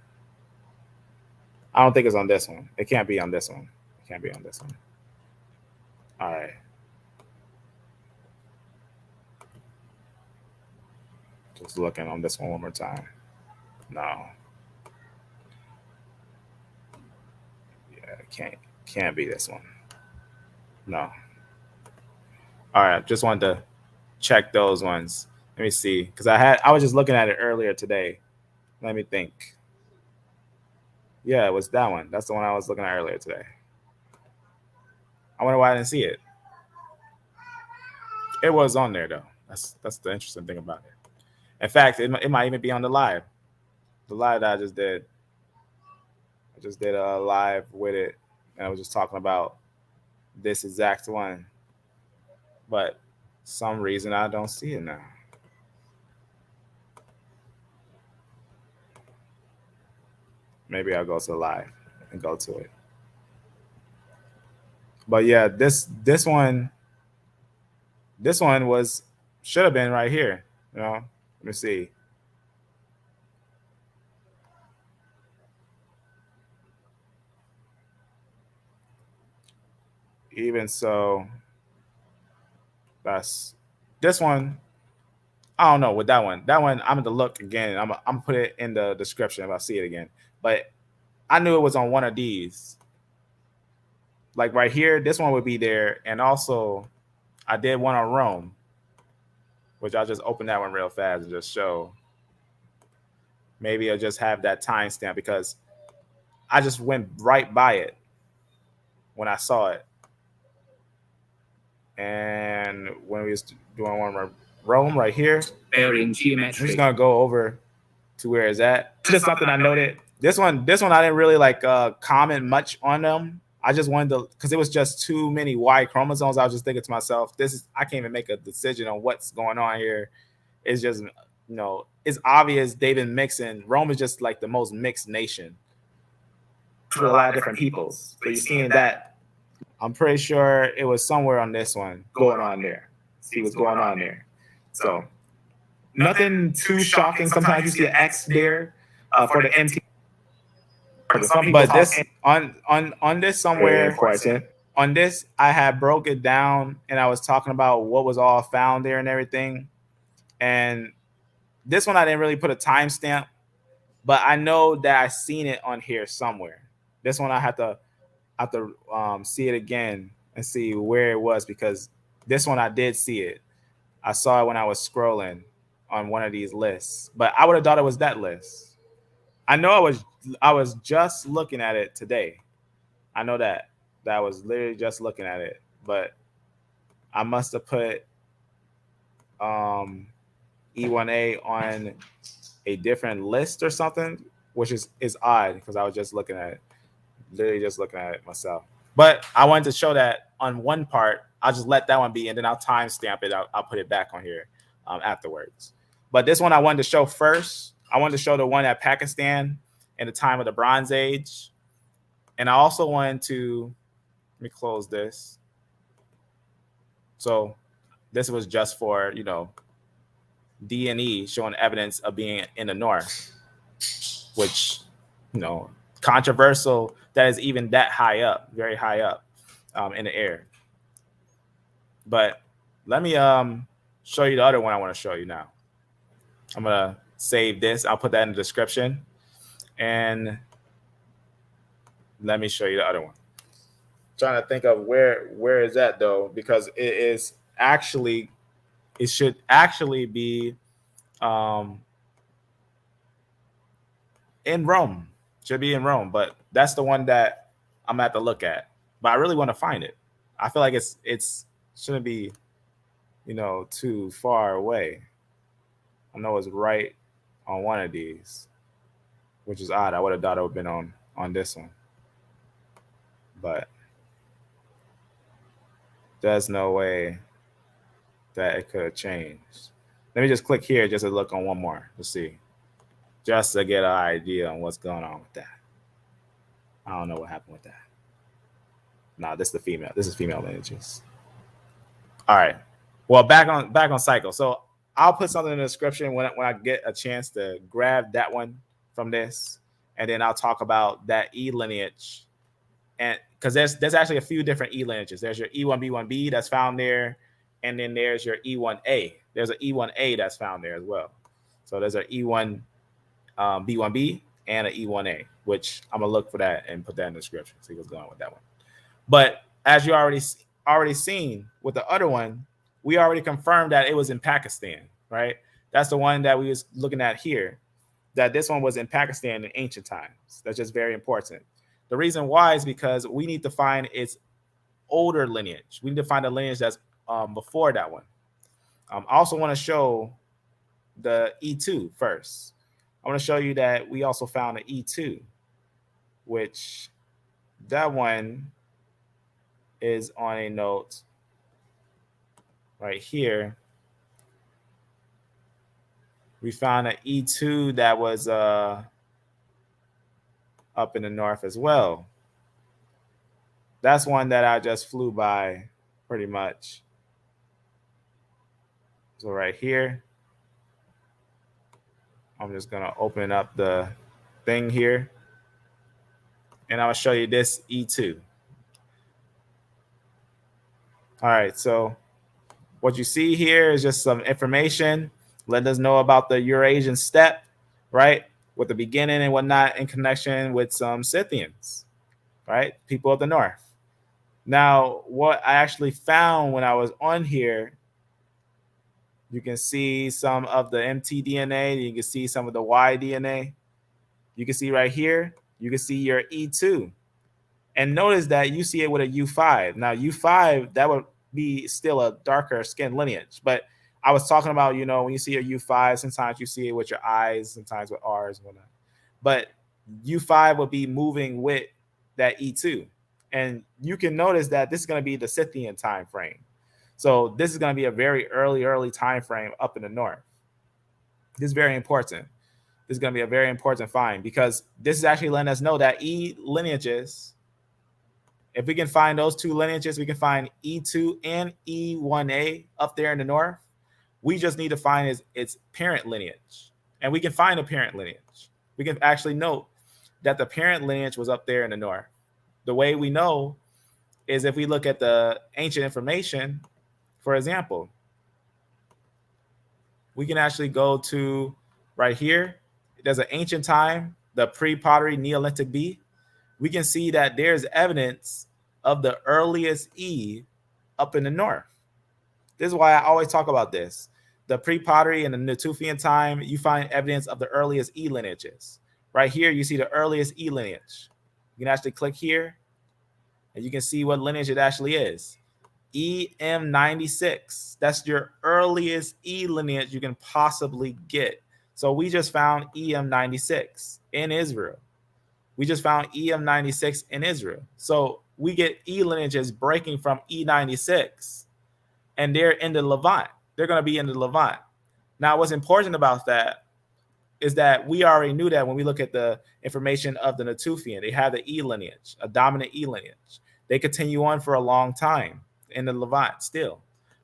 I don't think it's on this one. It can't be on this one. It can't be on this one. All right. Just looking on this one more time. No. Yeah, it can't be this one. No. All right. Just wanted to check those ones. Let me see, because I was just looking at it earlier today. Let me think. Yeah, it was that one. That's the one I was looking at earlier today. I wonder why I didn't see it. It was on there though. That's the interesting thing about it. In fact, it might even be on the live. The live that I just did. I just did a live with it, and I was just talking about this exact one. But some reason I don't see it now. Maybe I'll go to live and go to it. But yeah, this one was should have been right here. You know, let me see. Even so, that's this one. I don't know with that one. That one I'm gonna look again. I'm gonna put it in the description if I see it again. But I knew it was on one of these. Like right here, this one would be there, and also I did one on Rome, which I'll just open that one real fast and just show. Maybe I'll just have that timestamp because I just went right by it when I saw it. And when we was doing one Rome right here, bearing geometry. I'm just gonna go over to where it's at. Just something I noted. This one I didn't really like comment much on them. I just wanted to, because it was just too many Y chromosomes. I was just thinking to myself, I can't even make a decision on what's going on here. It's just, it's obvious they've been mixing. Rome is just like the most mixed nation for a lot of different peoples. So you're seeing that. I'm pretty sure it was somewhere on this one going on there. See what's going on there. So nothing too shocking. Sometimes you see an X there for the MT. But this on this somewhere on this, I had broke it down and I was talking about what was all found there and everything. And this one I didn't really put a timestamp, but I know that I seen it on here somewhere. This one I have to see it again and see where it was, because this one I did see it. I saw it when I was scrolling on one of these lists, but I would have thought it was that list. I know I was just looking at it today. I know that I was literally just looking at it, but I must have put E1a on a different list or something, which is odd because I was just looking at it, literally just looking at it myself. But I wanted to show that on one part. I'll just let that one be, and then I'll timestamp it. I'll put it back on here afterwards. But this one I wanted to show first. I wanted to show the one at Pakistan in the time of the Bronze Age. And I also wanted to, let me close this. So this was just for, D&E showing evidence of being in the north, which, controversial that is even that high up, very high up in the air. But let me show you the other one I want to show you now. I'm going to save this. I'll put that in the description. And let me show you the other one. Trying to think of where is that though, because it should actually be in Rome. Should be in Rome, but that's the one that I'm at to look at. But I really want to find it. I feel like it's shouldn't be, too far away. I know it's right on one of these, which is odd. I would have thought it would have been on this one, but there's no way that it could have changed. Let me just click here just to look on one more to see, just to get an idea on what's going on with that. I don't know what happened with that. No, this is the female. This is female lineages. All right. Well, back on cycle. So I'll put something in the description when I get a chance to grab that one from this, and then I'll talk about that E lineage. And because there's actually a few different E lineages. There's your E1B1B that's found there, and then there's your E1A. There's an E1A that's found there as well. So there's an E1 B1B and an E1A, which I'm gonna look for that and put that in the description. See what's going on with that one. But as you already seen with the other one, we already confirmed that it was in Pakistan, right? That's the one that we was looking at here. That this one was in Pakistan in ancient times. That's just very important. The reason why is because we need to find its older lineage. We need to find a lineage that's before that one. I also want to show the E2 first. I want to show you that we also found an E2, which that one is on a note right here. We found an E2 that was up in the north as well. That's one that I just flew by pretty much. So right here, I'm just gonna open up the thing here and I'll show you this E2. All right, so what you see here is just some information letting us know about the Eurasian steppe, right? With the beginning and whatnot in connection with some Scythians, right? People of the north. Now, what I actually found when I was on here, you can see some of the mtDNA, you can see some of the Y-DNA. You can see right here, you can see your E2. And notice that you see it with a U5. Now, U5, that would be still a darker skin lineage. But I was talking about, you know, when you see a U5, sometimes you see it with your eyes, sometimes with R's and whatnot. But U5 will be moving with that E2. And you can notice that this is going to be the Scythian time frame. So this is going to be a very early time frame up in the north. This is very important. This is going to be a very important find because this is actually letting us know that E lineages, if we can find those two lineages, we can find E2 and E1a up there in the north. We just need to find its parent lineage. And we can find a parent lineage. We can actually note that the parent lineage was up there in the north. The way we know is if we look at the ancient information, for example, we can actually go to right here. There's an ancient time, the pre-pottery Neolithic B. We can see that there's evidence of the earliest E up in the north. This is why I always talk about this. The pre-pottery and the Natufian time, you find evidence of the earliest E lineages. Right here, you see the earliest E lineage. You can actually click here, and you can see what lineage it actually is. EM96. That's your earliest E lineage you can possibly get. So we just found EM96 in Israel. We just found EM96 in Israel. So we get E lineages breaking from E96, and they're in the Levant. They're going to be in the Levant. Now, what's important about that is that we already knew that when we look at the information of the Natufian, they have the E lineage, a dominant E lineage. They continue on for a long time in the Levant still.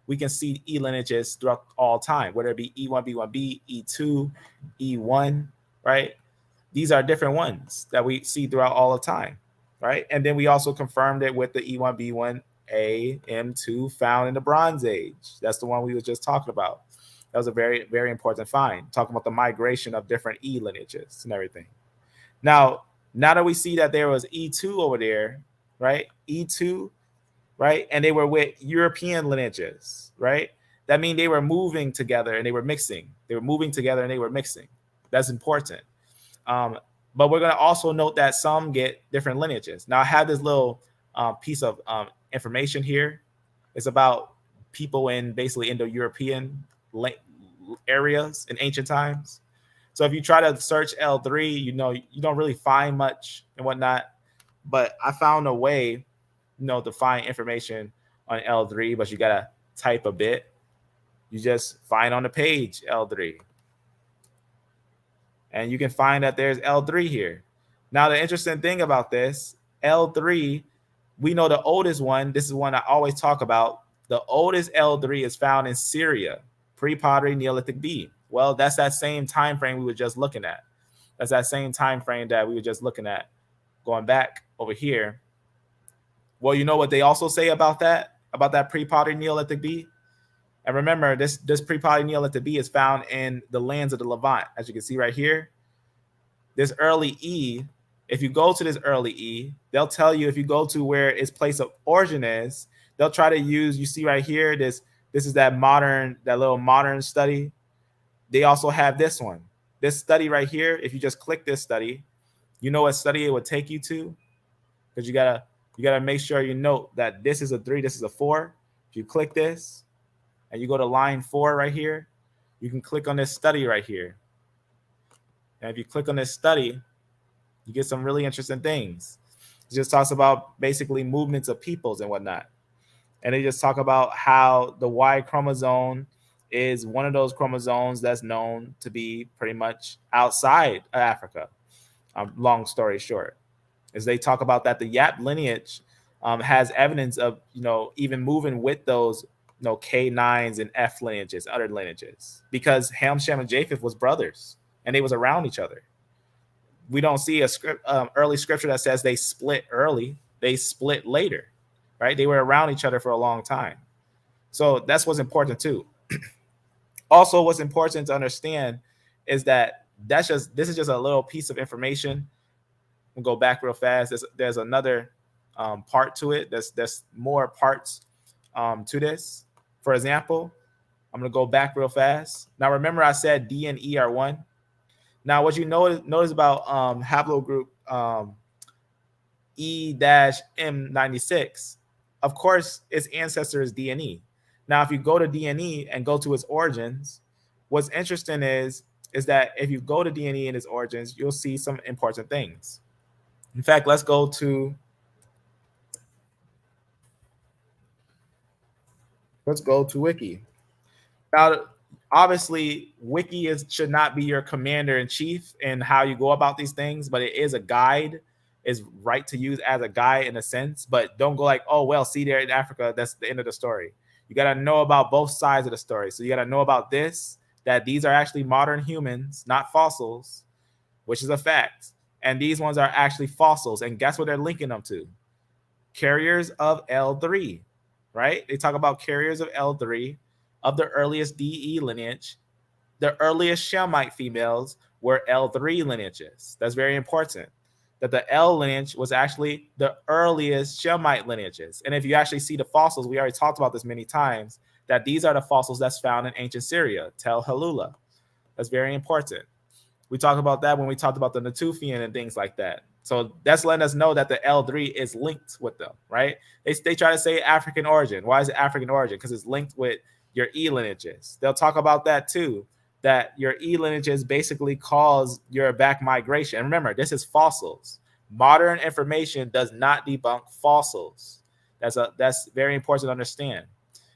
We can see E lineages throughout all time, whether it be E1, B1b, E2, E1, right? These are different ones that we see throughout all the time, right? And then we also confirmed it with the E1, B1a, M2 found in the Bronze Age. That's the one we were just talking about. That was a very, very important find, talking about the migration of different E lineages and everything. Now that we see that there was E2 over there, right? E2, right? And they were with European lineages, right? That means they were moving together and they were mixing. They were moving together and they were mixing. That's important. But we're going to also note that some get different lineages. Now, I have this little piece of information here. It's about people in basically Indo-European areas in ancient times. So if you try to search L3, you know, you don't really find much and whatnot. But I found a way, you know, to find information on L3, but you got to type a bit. You just find on the page L3. And you can find that there's L3 here. Now, the interesting thing about this, L3, we know the oldest one, this is one I always talk about. The oldest L3 is found in Syria, pre-pottery Neolithic B. Well, that's that same time frame we were just looking at. That's that same time frame that we were just looking at. Going back over here. Well, you know what they also say about that pre-pottery Neolithic B? And remember, this pre-pottery Neolithic B is found in the lands of the Levant. As you can see right here, this early E, if you go to this early E, they'll tell you if you go to where its place of origin is, they'll try to use, you see right here, this is that little modern study. They also have this one. This study right here, if you just click this study, you know what study it would take you to? Because you gotta make sure you note that this is a 3, this is a 4. If you click this, and you go to line 4 right here, you can click on this study right here. And if you click on this study, you get some really interesting things. It just talks about basically movements of peoples and whatnot. And they just talk about how the Y-chromosome is one of those chromosomes that's known to be pretty much outside of Africa. Long story short. is they talk about that the Yap lineage has evidence of, even moving with those, K9s and F lineages, other lineages, because Ham, Shem, and Japheth was brothers and they was around each other. We don't see a early scripture that says they split early. They split later, right? They were around each other for a long time. So that's what's important too. Also, what's important to understand is that this is just a little piece of information. We'll go back real fast. There's another part to it. There's more parts to this. For example, I'm going to go back real fast. Now, remember I said D and E are one. Now, what you notice about haplogroup E-M96, of course, its ancestor is D and E. Now, if you go to D and E and go to its origins, what's interesting is that if you go to D and E and its origins, you'll see some important things. In fact, let's go to Wiki. Now, obviously, Wiki should not be your commander in chief in how you go about these things, but it is a guide. Is right to use as a guide in a sense, but don't go like, oh, well, see there in Africa, that's the end of the story. You got to know about both sides of the story. So you got to know about this, that these are actually modern humans, not fossils, which is a fact. And these ones are actually fossils. And guess what they're linking them to? Carriers of L3, right? They talk about carriers of L3 of the earliest DE lineage. The earliest Shemite females were L3 lineages. That's very important. That the L lineage was actually the earliest Shemite lineages. And if you actually see the fossils, we already talked about this many times, that these are the fossils that's found in ancient Syria, Tel Halula. That's very important. We talked about that when we talked about the Natufian and things like that. So that's letting us know that the L3 is linked with them, right? They try to say African origin. Why is it African origin? Because it's linked with your E lineages. They'll talk about that too, that your E lineages basically cause your back migration. And remember, this is fossils. Modern information does not debunk fossils. That's very important to understand.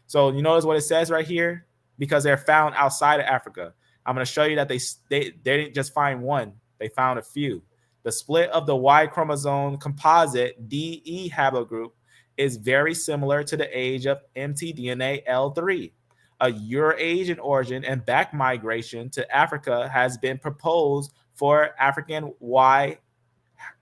So you notice what it says right here? Because they're found outside of Africa. I'm going to show you that they didn't just find one. They found a few. The split of the Y-chromosome composite DE haplogroup is very similar to the age of mtDNA L3. A Eurasian origin and back migration to Africa has been proposed for African Y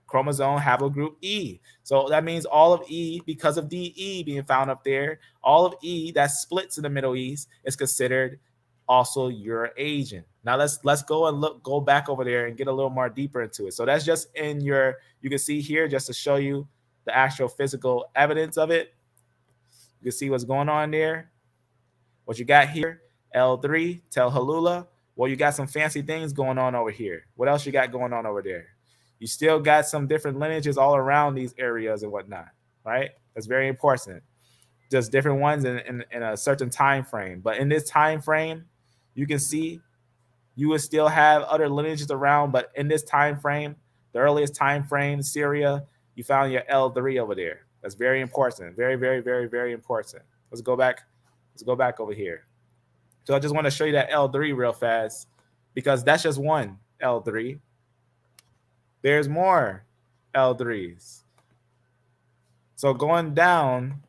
chromosome haplogroup E. So that means all of E, because of DE being found up there, all of E that splits in the Middle East is considered also Eurasian. Now let's go back over there and get a little more deeper into it. So that's just in you can see here just to show you the actual physical evidence of it. You can see what's going on there. What you got here, L3, Tel Halula. Well, you got some fancy things going on over here. What else you got going on over there? You still got some different lineages all around these areas and whatnot, right? That's very important. Just different ones in a certain time frame. But in this time frame, you can see you would still have other lineages around. But in this time frame, the earliest time frame, Syria, you found your L3 over there. That's very important. Very, very, very, very important. Let's go back over here. So I just want to show you that L3 real fast because that's just one L3. There's more L3s. So going down,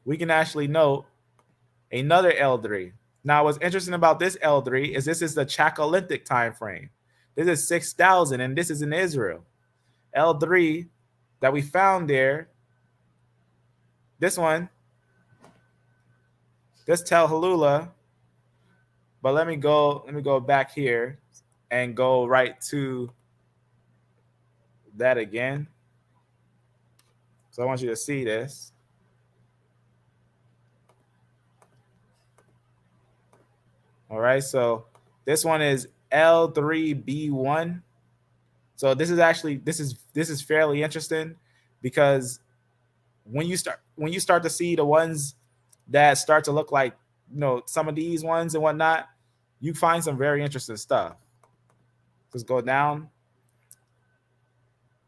we can actually note another L3. Now, what's interesting about this L3 is this is the Chalcolithic time frame. This is 6,000, and this is in Israel. L3 that we found there, this one, this Tel Halula. But let me go back here and go right to that again. So I want you to see this. All right, so this one is L3B1. So this is fairly interesting because when you start to see the ones that start to look like, some of these ones and whatnot, you find some very interesting stuff. Just go down.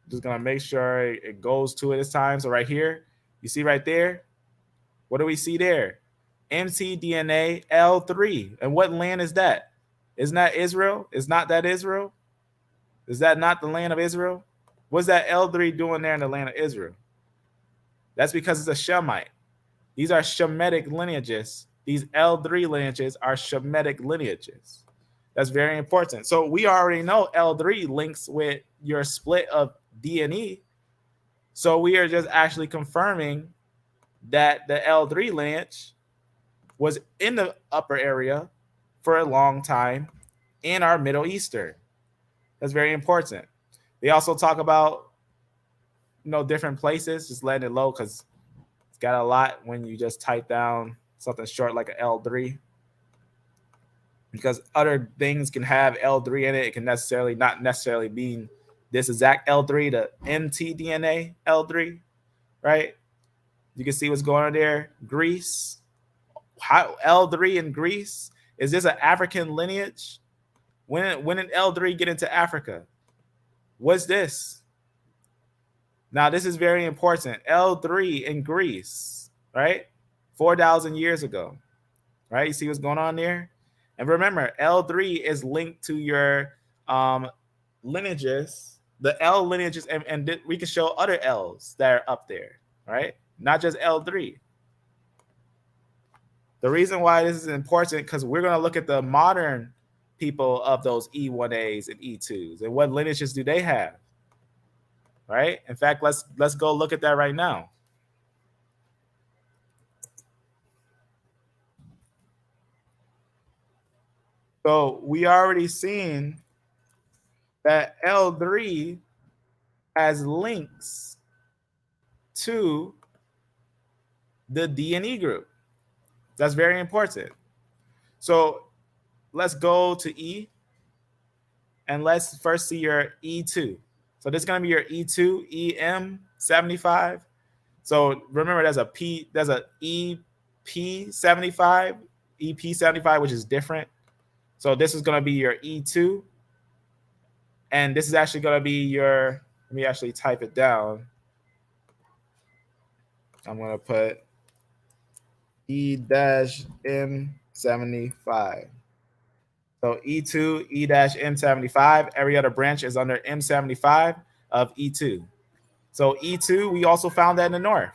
Just gonna make sure it goes to it this time. So right here, you see right there, what do we see there? mtDNA L3. And what land is that? Isn't that Israel? Is not that Israel? Is that not the land of Israel? What's that L3 doing there in the land of Israel? That's because it's a Shemite. These are Shemetic lineages. These L3 lineages are Shemetic lineages. That's very important. So we already know L3 links with your split of D and E. So we are just actually confirming that the L3 lineage was in the upper area for a long time in our Middle Eastern. That's very important. They also talk about, different places, just letting it low because it's got a lot when you just type down something short like an L3. Because other things can have L3 in it. It can not necessarily mean this exact L3, the mtDNA L3, right? You can see what's going on there. Greece, how L3 in Greece, is this an African lineage? When did L3 get into Africa? What's this? Now, this is very important. L3 in Greece, right? 4,000 years ago, right? You see what's going on there? And remember, L3 is linked to your lineages, the L lineages, and we can show other L's that are up there, right? Not just L3. The reason why this is important because we're going to look at the modern people of those E1As and E2s and what lineages do they have, right? In fact, let's go look at that right now. So we already seen that L3 has links to the D and E group. That's very important. So let's go to E and let's first see your E2. So this is going to be your E2 EM75. So remember, there's a EP75, EP75, which is different. So this is going to be your E2. And this is actually going to be your, let me actually type it down. I'm going to put E-M75. So E2, E-M75. Every other branch is under M75 of E2. So E2, we also found that in the north,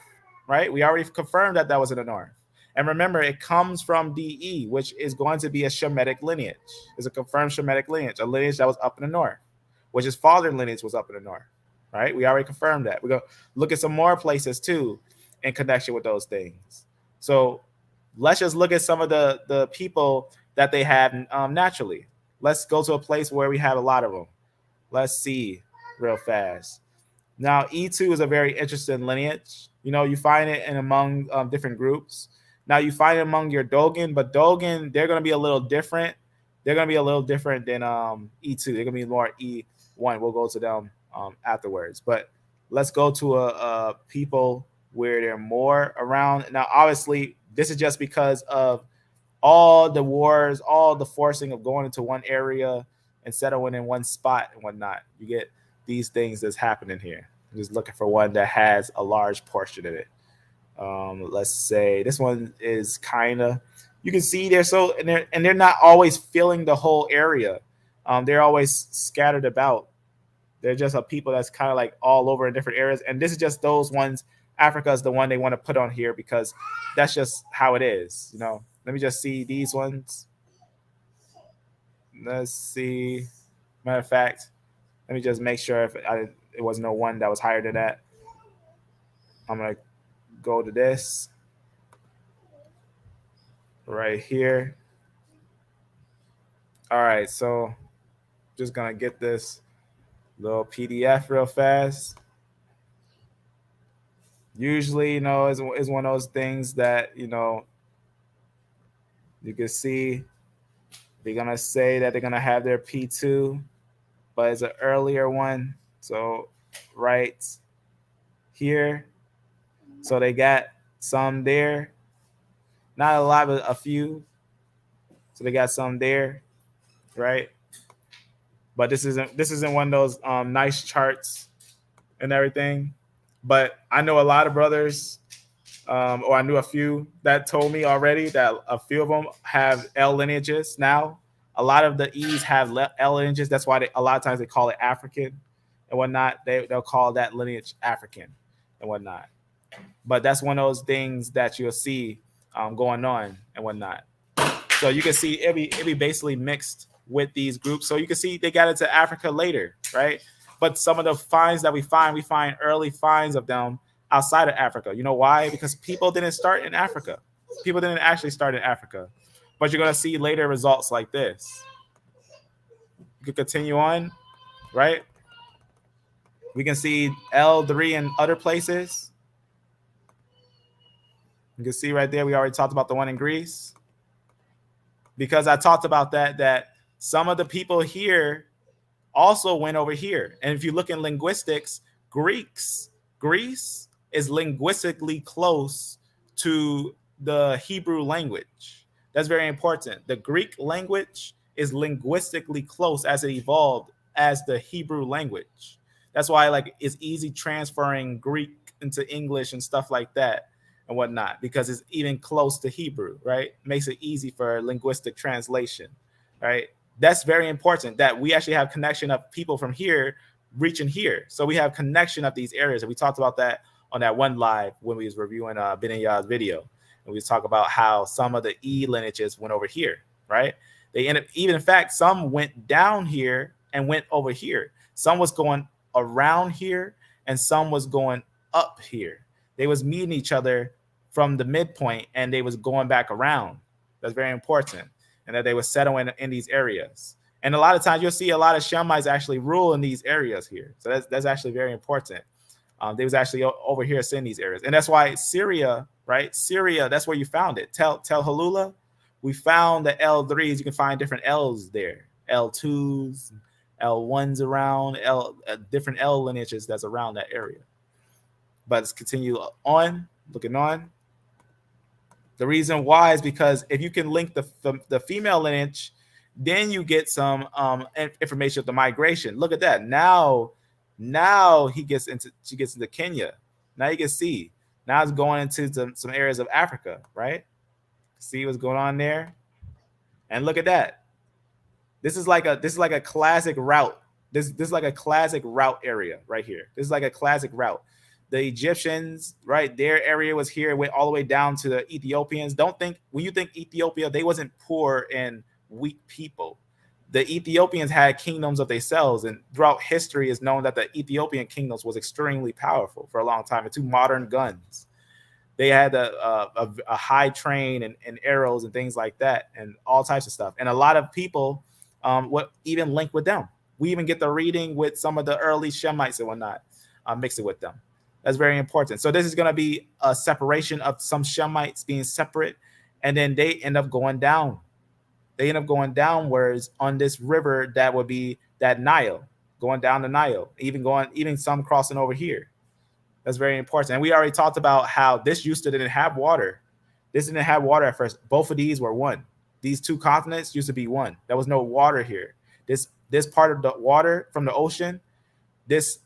right? We already confirmed that was in the north. And remember, it comes from DE, which is going to be a Shemetic lineage. It's a confirmed Shemetic lineage, a lineage that was up in the north, which his father lineage was up in the north, right? We already confirmed that. We're going to look at some more places too in connection with those things. So let's just look at some of the people that they have naturally. Let's go to a place where we have a lot of them. Let's see real fast. Now, E2 is a very interesting lineage. You find it in among different groups. Now, you find it among your Dogon, but Dogon, they're going to be a little different. They're going to be a little different than E2. They're going to be more E1. We'll go to them afterwards. But let's go to a people where they're more around. Now, obviously, this is just because of all the wars, all the forcing of going into one area and settling in one spot and whatnot. You get these things that's happening here. I'm just looking for one that has a large portion of it. Let's say this one is kind of, you can see they're not always filling the whole area. They're always scattered about. They're just a people that's kind of like all over in different areas. And this is just those ones. Africa is the one they want to put on here because that's just how it is. Let me just see these ones. Let's see. Matter of fact, let me just make sure if it was no one that was higher than that. I'm going to go to this right here. All right, so just going to get this little PDF real fast. Usually, is one of those things that, you can see they're going to say that they're going to have their P2, but it's an earlier one. So right here. So they got some there. Not a lot, but a few. So they got some there, right? But this isn't one of those nice charts and everything. But I know a lot of brothers, or I knew a few that told me already that a few of them have L lineages now. A lot of the E's have L lineages. That's why a lot of times they call it African and whatnot, they'll call that lineage African and whatnot. But that's one of those things that you'll see going on and whatnot. So you can see it be basically mixed with these groups. So you can see they got into Africa later, right? But some of the finds that we find early finds of them outside of Africa. You know why? Because people didn't start in Africa. People didn't actually start in Africa. But you're going to see later results like this. You can continue on, right? We can see L3 in other places. You can see right there, we already talked about the one in Greece. Because I talked about that some of the people here also went over here. And if you look in linguistics, Greece is linguistically close to the Hebrew language. That's very important. The Greek language is linguistically close as it evolved as the Hebrew language. That's why like it's easy transferring Greek into English and stuff like that and whatnot, because it's even close to Hebrew, right? Makes it easy for linguistic translation, right? That's very important that we actually have connection of people from here reaching here. So we have connection of these areas. And we talked about that on that one live when we was reviewing Benya's video. And we talk about how some of the E lineages went over here, right? They ended up, even in fact, some went down here and went over here. Some was going around here and some was going up here. They was meeting each other from the midpoint and they was going back around. That's very important. And that they were settling in these areas. And a lot of times you'll see a lot of Shemites actually rule in these areas here. So that's actually very important. They was actually over here in these areas. And that's why Syria, right? Syria, that's where you found it. Tel Halula, we found the L3s. You can find different L's there. L2s, L1s around, different L lineages that's around that area. But let's continue on, looking on. The reason why is because if you can link the female lineage, then you get some information of the migration. Look at that. Now she gets into Kenya. Now you can see. Now it's going into some areas of Africa, right? See what's going on there? And look at that. This is like a classic route. This is like a classic route area right here. This is like a classic route. The Egyptians, right, their area was here, went all the way down to the Ethiopians. Don't think, when you think Ethiopia, they wasn't poor and weak people. The Ethiopians had kingdoms of themselves, and throughout history is known that the Ethiopian kingdoms was extremely powerful for a long time. And two modern guns. They had a high train and arrows and things like that, and all types of stuff. And a lot of people would even link with them. We even get the reading with some of the early Shemites and whatnot, mix it with them. That's very important. So this is going to be a separation of some Shemites being separate, and then they end up going down. They end up going downwards on this river that would be that Nile, going down the Nile, even some crossing over here. That's very important. And we already talked about how this used to didn't have water. This didn't have water at first. Both of these were one. These two continents used to be one. There was no water here. This part of the water from the ocean, there's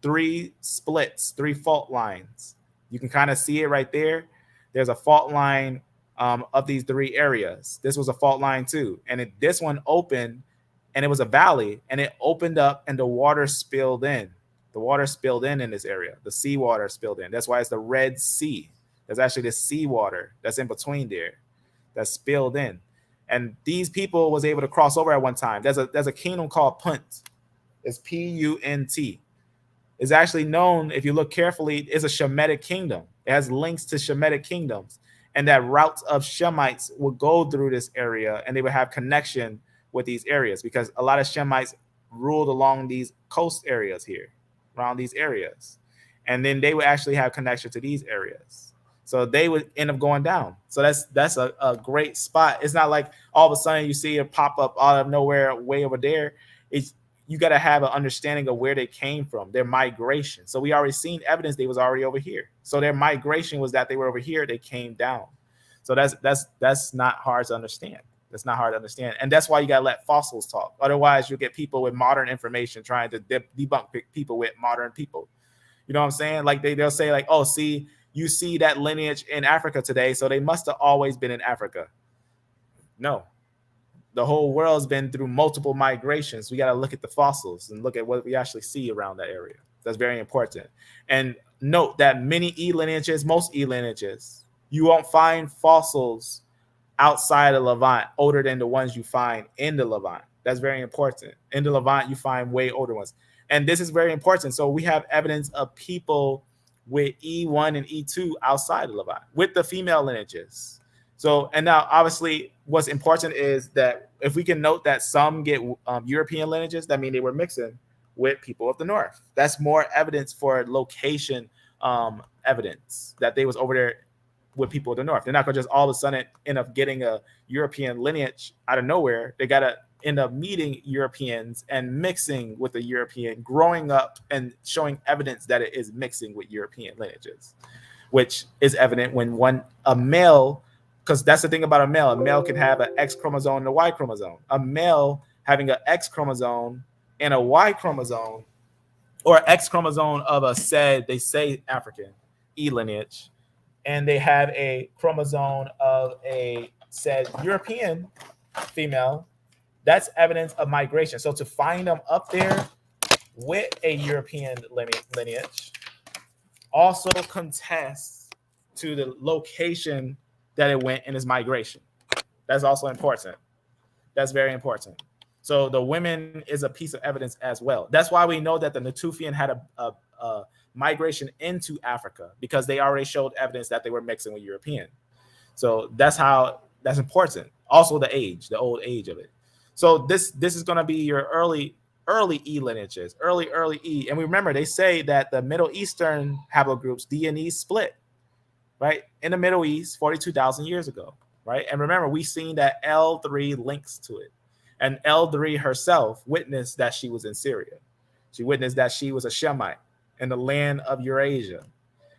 three splits, three fault lines. You can kind of see it right there. There's a fault line of these three areas. This was a fault line too. And this one opened, and it was a valley, and it opened up and the water spilled in. The water spilled in this area. The seawater spilled in. That's why it's the Red Sea. There's actually this seawater that's in between there that spilled in. And these people was able to cross over at one time. There's a kingdom called Punt. It's P-U-N-T. It's actually known, if you look carefully, is a Shemetic kingdom. It has links to Shemetic kingdoms. And that routes of Shemites would go through this area, and they would have connection with these areas because a lot of Shemites ruled along these coast areas here, around these areas. And then they would actually have connection to these areas. So they would end up going down. So that's a great spot. It's not like all of a sudden you see it pop up out of nowhere way over there. You got to have an understanding of where they came from, their migration. So we already seen evidence they was already over here. So their migration was that they were over here, they came down. So that's not hard to understand. That's not hard to understand. And that's why you got to let fossils talk. Otherwise, you'll get people with modern information trying to debunk people with modern people. You know what I'm saying? Like they'll say like, oh, see, you see that lineage in Africa today, so they must have always been in Africa. No. the whole world's been through multiple migrations. We got to look at the fossils and look at what we actually see around that area. That's very important. And note that many E lineages, most E lineages, you won't find fossils outside of Levant older than the ones you find in the Levant. That's very important. In the Levant, you find way older ones. And this is very important. So we have evidence of people with E1 and E2 outside of Levant with the female lineages. So, and now obviously what's important is that if we can note that some get European lineages, that means they were mixing with people of the north. That's more evidence for location evidence that they was over there with people of the north. They're not going to just all of a sudden end up getting a European lineage out of nowhere. They got to end up meeting Europeans and mixing with a European, growing up and showing evidence that it is mixing with European lineages, which is evident when a male, because that's the thing about a male can have an X chromosome and a Y chromosome. A male having an X chromosome and a Y chromosome, or X chromosome of a they say African E lineage, and they have a chromosome of a said European female, that's evidence of migration. So to find them up there with a European lineage also contests to the location that it went in its migration. That's also important. That's very important. So the women is a piece of evidence as well. That's why we know that the Natufian had a migration into Africa, because they already showed evidence that they were mixing with European. So that's important. Also the old age of it. So this is going to be your early E lineages, early E. And remember, they say that the Middle Eastern haplogroups, DNA split, right? In the Middle East, 42,000 years ago, right? And remember, we've seen that L3 links to it. And L3 herself witnessed that she was in Syria. She witnessed that she was a Shemite in the land of Eurasia.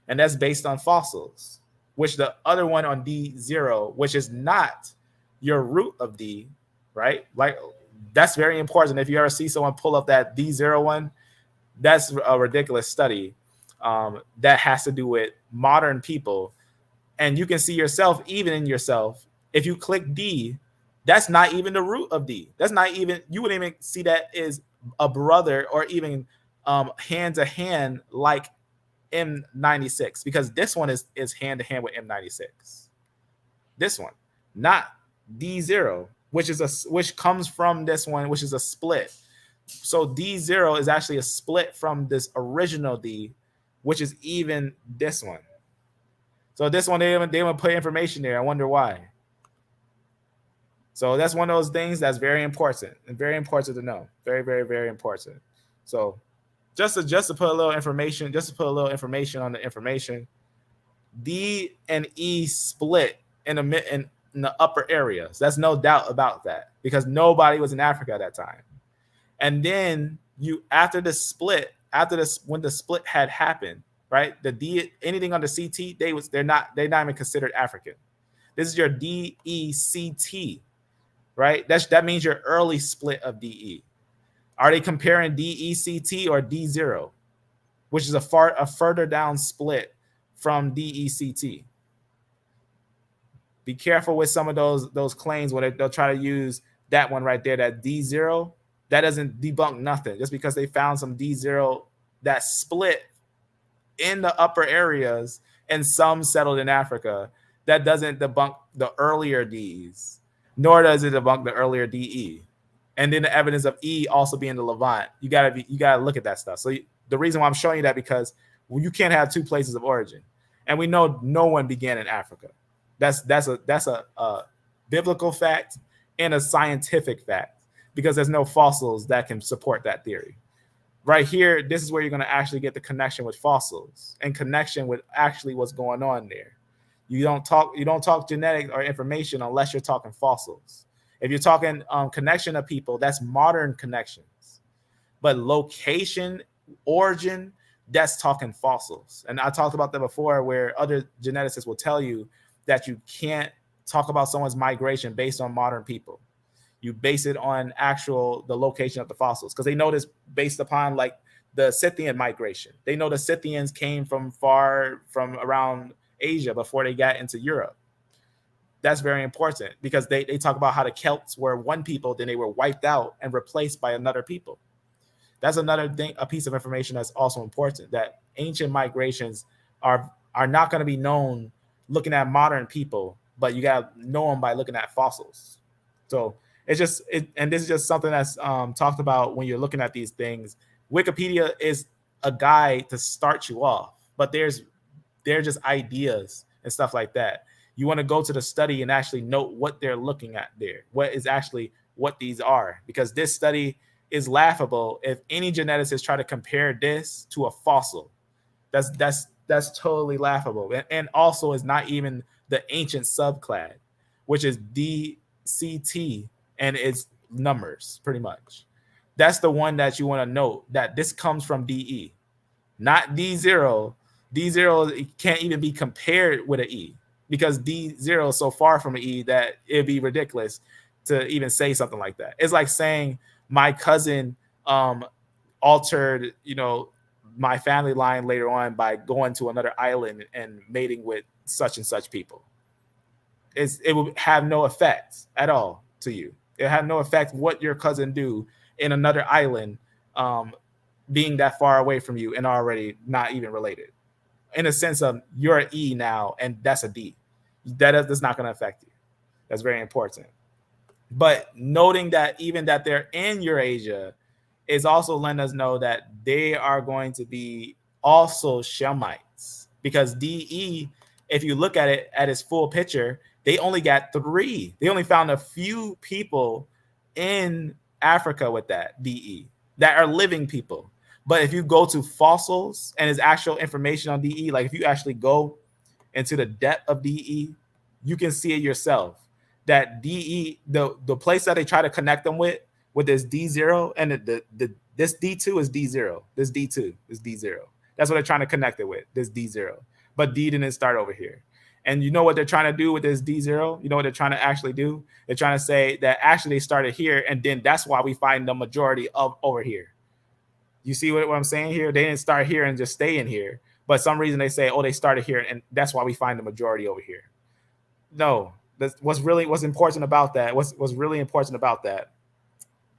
And that's based on fossils, which the other one on D0, which is not your root of D, right? Like, that's very important. If you ever see someone pull up that D0 one, that's a ridiculous study that has to do with modern people. And you can see yourself, even in yourself, if you click D, that's not even the root of D. That's not even, you wouldn't even see that is a brother or even hand to hand like M96, because this one is hand to hand with M96. This one, not D0, which comes from this one, which is a split. So D0 is actually a split from this original D, which is even this one. So this one, they didn't put information there. I wonder why. So that's one of those things that's very important and very important to know. Very, very, very important. So just to put a little information, on the information, D and E split in the upper areas. That's no doubt about that, because nobody was in Africa at that time. And then when the split had happened, right? The D, anything under CT, they're not even considered African. This is your DECT, right? That means your early split of DE. Are they comparing DECT or D0, which is a further down split from DECT? Be careful with some of those claims when they'll try to use that one right there, that D0. That doesn't debunk nothing. Just because they found some D0 that split in the upper areas and some settled in Africa, that doesn't debunk the earlier Ds, nor does it debunk the earlier DE. And then the evidence of E also being the Levant. You gotta look at that stuff. So the reason why I'm showing you that, because you can't have two places of origin, and we know no one began in Africa. That's a biblical fact and a scientific fact, because there's no fossils that can support that theory. Right here, this is where you're going to actually get the connection with fossils and connection with actually what's going on there. You don't talk genetics or information unless you're talking fossils. If you're talking connection of people, that's modern connections. But location, origin, that's talking fossils. And I talked about that before, where other geneticists will tell you that you can't talk about someone's migration based on modern people. You base it on the location of the fossils, because they know this based upon like the Scythian migration. They know the Scythians came from around Asia before they got into Europe. That's very important because they talk about how the Celts were one people, then they were wiped out and replaced by another people. That's another thing, a piece of information that's also important, that ancient migrations are not going to be known looking at modern people, but you got to know them by looking at fossils. So it's just, and this is just something that's talked about when you're looking at these things. Wikipedia is a guide to start you off, but they're just ideas and stuff like that. You want to go to the study and actually note what they're looking at there, what is actually what these are, because this study is laughable. If any geneticist try to compare this to a fossil, that's totally laughable. And also is not even the ancient subclad, which is DCT, and it's numbers pretty much. That's the one that you want to note, that this comes from DE, not D0. D0 can't even be compared with an E, because D0 is so far from an E that it'd be ridiculous to even say something like that. It's like saying my cousin altered, my family line later on by going to another island and mating with such and such people. It would have no effect at all to you. It had no effect what your cousin do in another island, being that far away from you and already not even related. In a sense of you're an E now, and that's a D. That's not going to affect you. That's very important. But noting that even that they're in Eurasia is also letting us know that they are going to be also Shemites, because DE, if you look at it at its full picture, they only got 3. They only found a few people in Africa with that DE that are living people. But if you go to fossils and its actual information on DE, like if you actually go into the depth of DE, you can see it yourself. That DE, the place that they try to connect them with this D0, and this D2 is D0. This D2 is D0. That's what they're trying to connect it with, this D0. But D didn't start over here. And you know what they're trying to do with this D0? You know what they're trying to actually do? They're trying to say that actually they started here, and then that's why we find the majority of over here. You see what I'm saying here? They didn't start here and just stay in here. But some reason they say, oh, they started here, and that's why we find the majority over here. No, what's important about that, what's really important about that,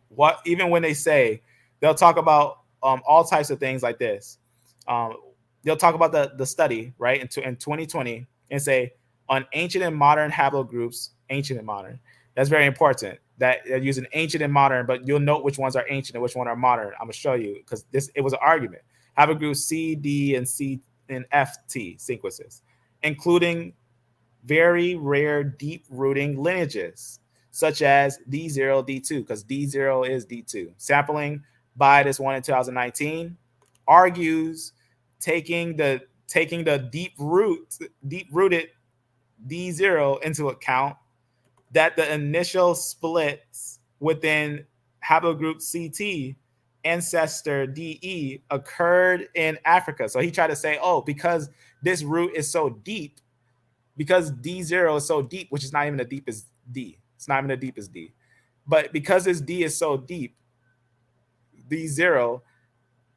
what even when they say, they'll talk about all types of things like this. They'll talk about the study, right, in 2020, and say on ancient and modern haplogroups, ancient and modern. That's very important that they're using ancient and modern, but you'll note which ones are ancient and which one are modern. I'm gonna show you, because it was an argument. Haplogroup C, D, and C and FT sequences, including very rare deep rooting lineages such as D0, D2, because D0 is D2. Sampling by this one in 2019 argues taking the deep rooted D0 into account, that the initial splits within haplogroup CT ancestor DE occurred in Africa. So he tried to say, oh, because this root is so deep, because D0 is so deep, which is not even as deep as D. It's not even as deep as D. But because this D is so deep, D0,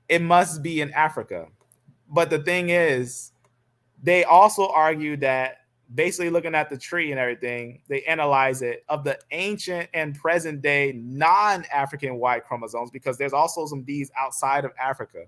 it must be in Africa. But the thing is, they also argue that basically looking at the tree and everything, they analyze it of the ancient and present day non-African Y chromosomes, because there's also some Ds outside of Africa,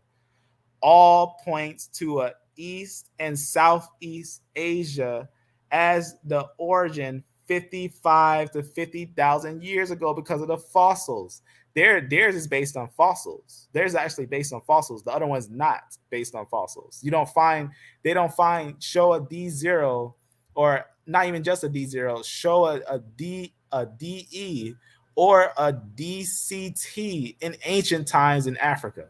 all points to a East and Southeast Asia as the origin 55 to 50,000 years ago because of the fossils. Theirs is based on fossils. Theirs is actually based on fossils. The other one's not based on fossils. They don't find show a D0, or not even just a D0, show a DE or a DCT in ancient times in Africa.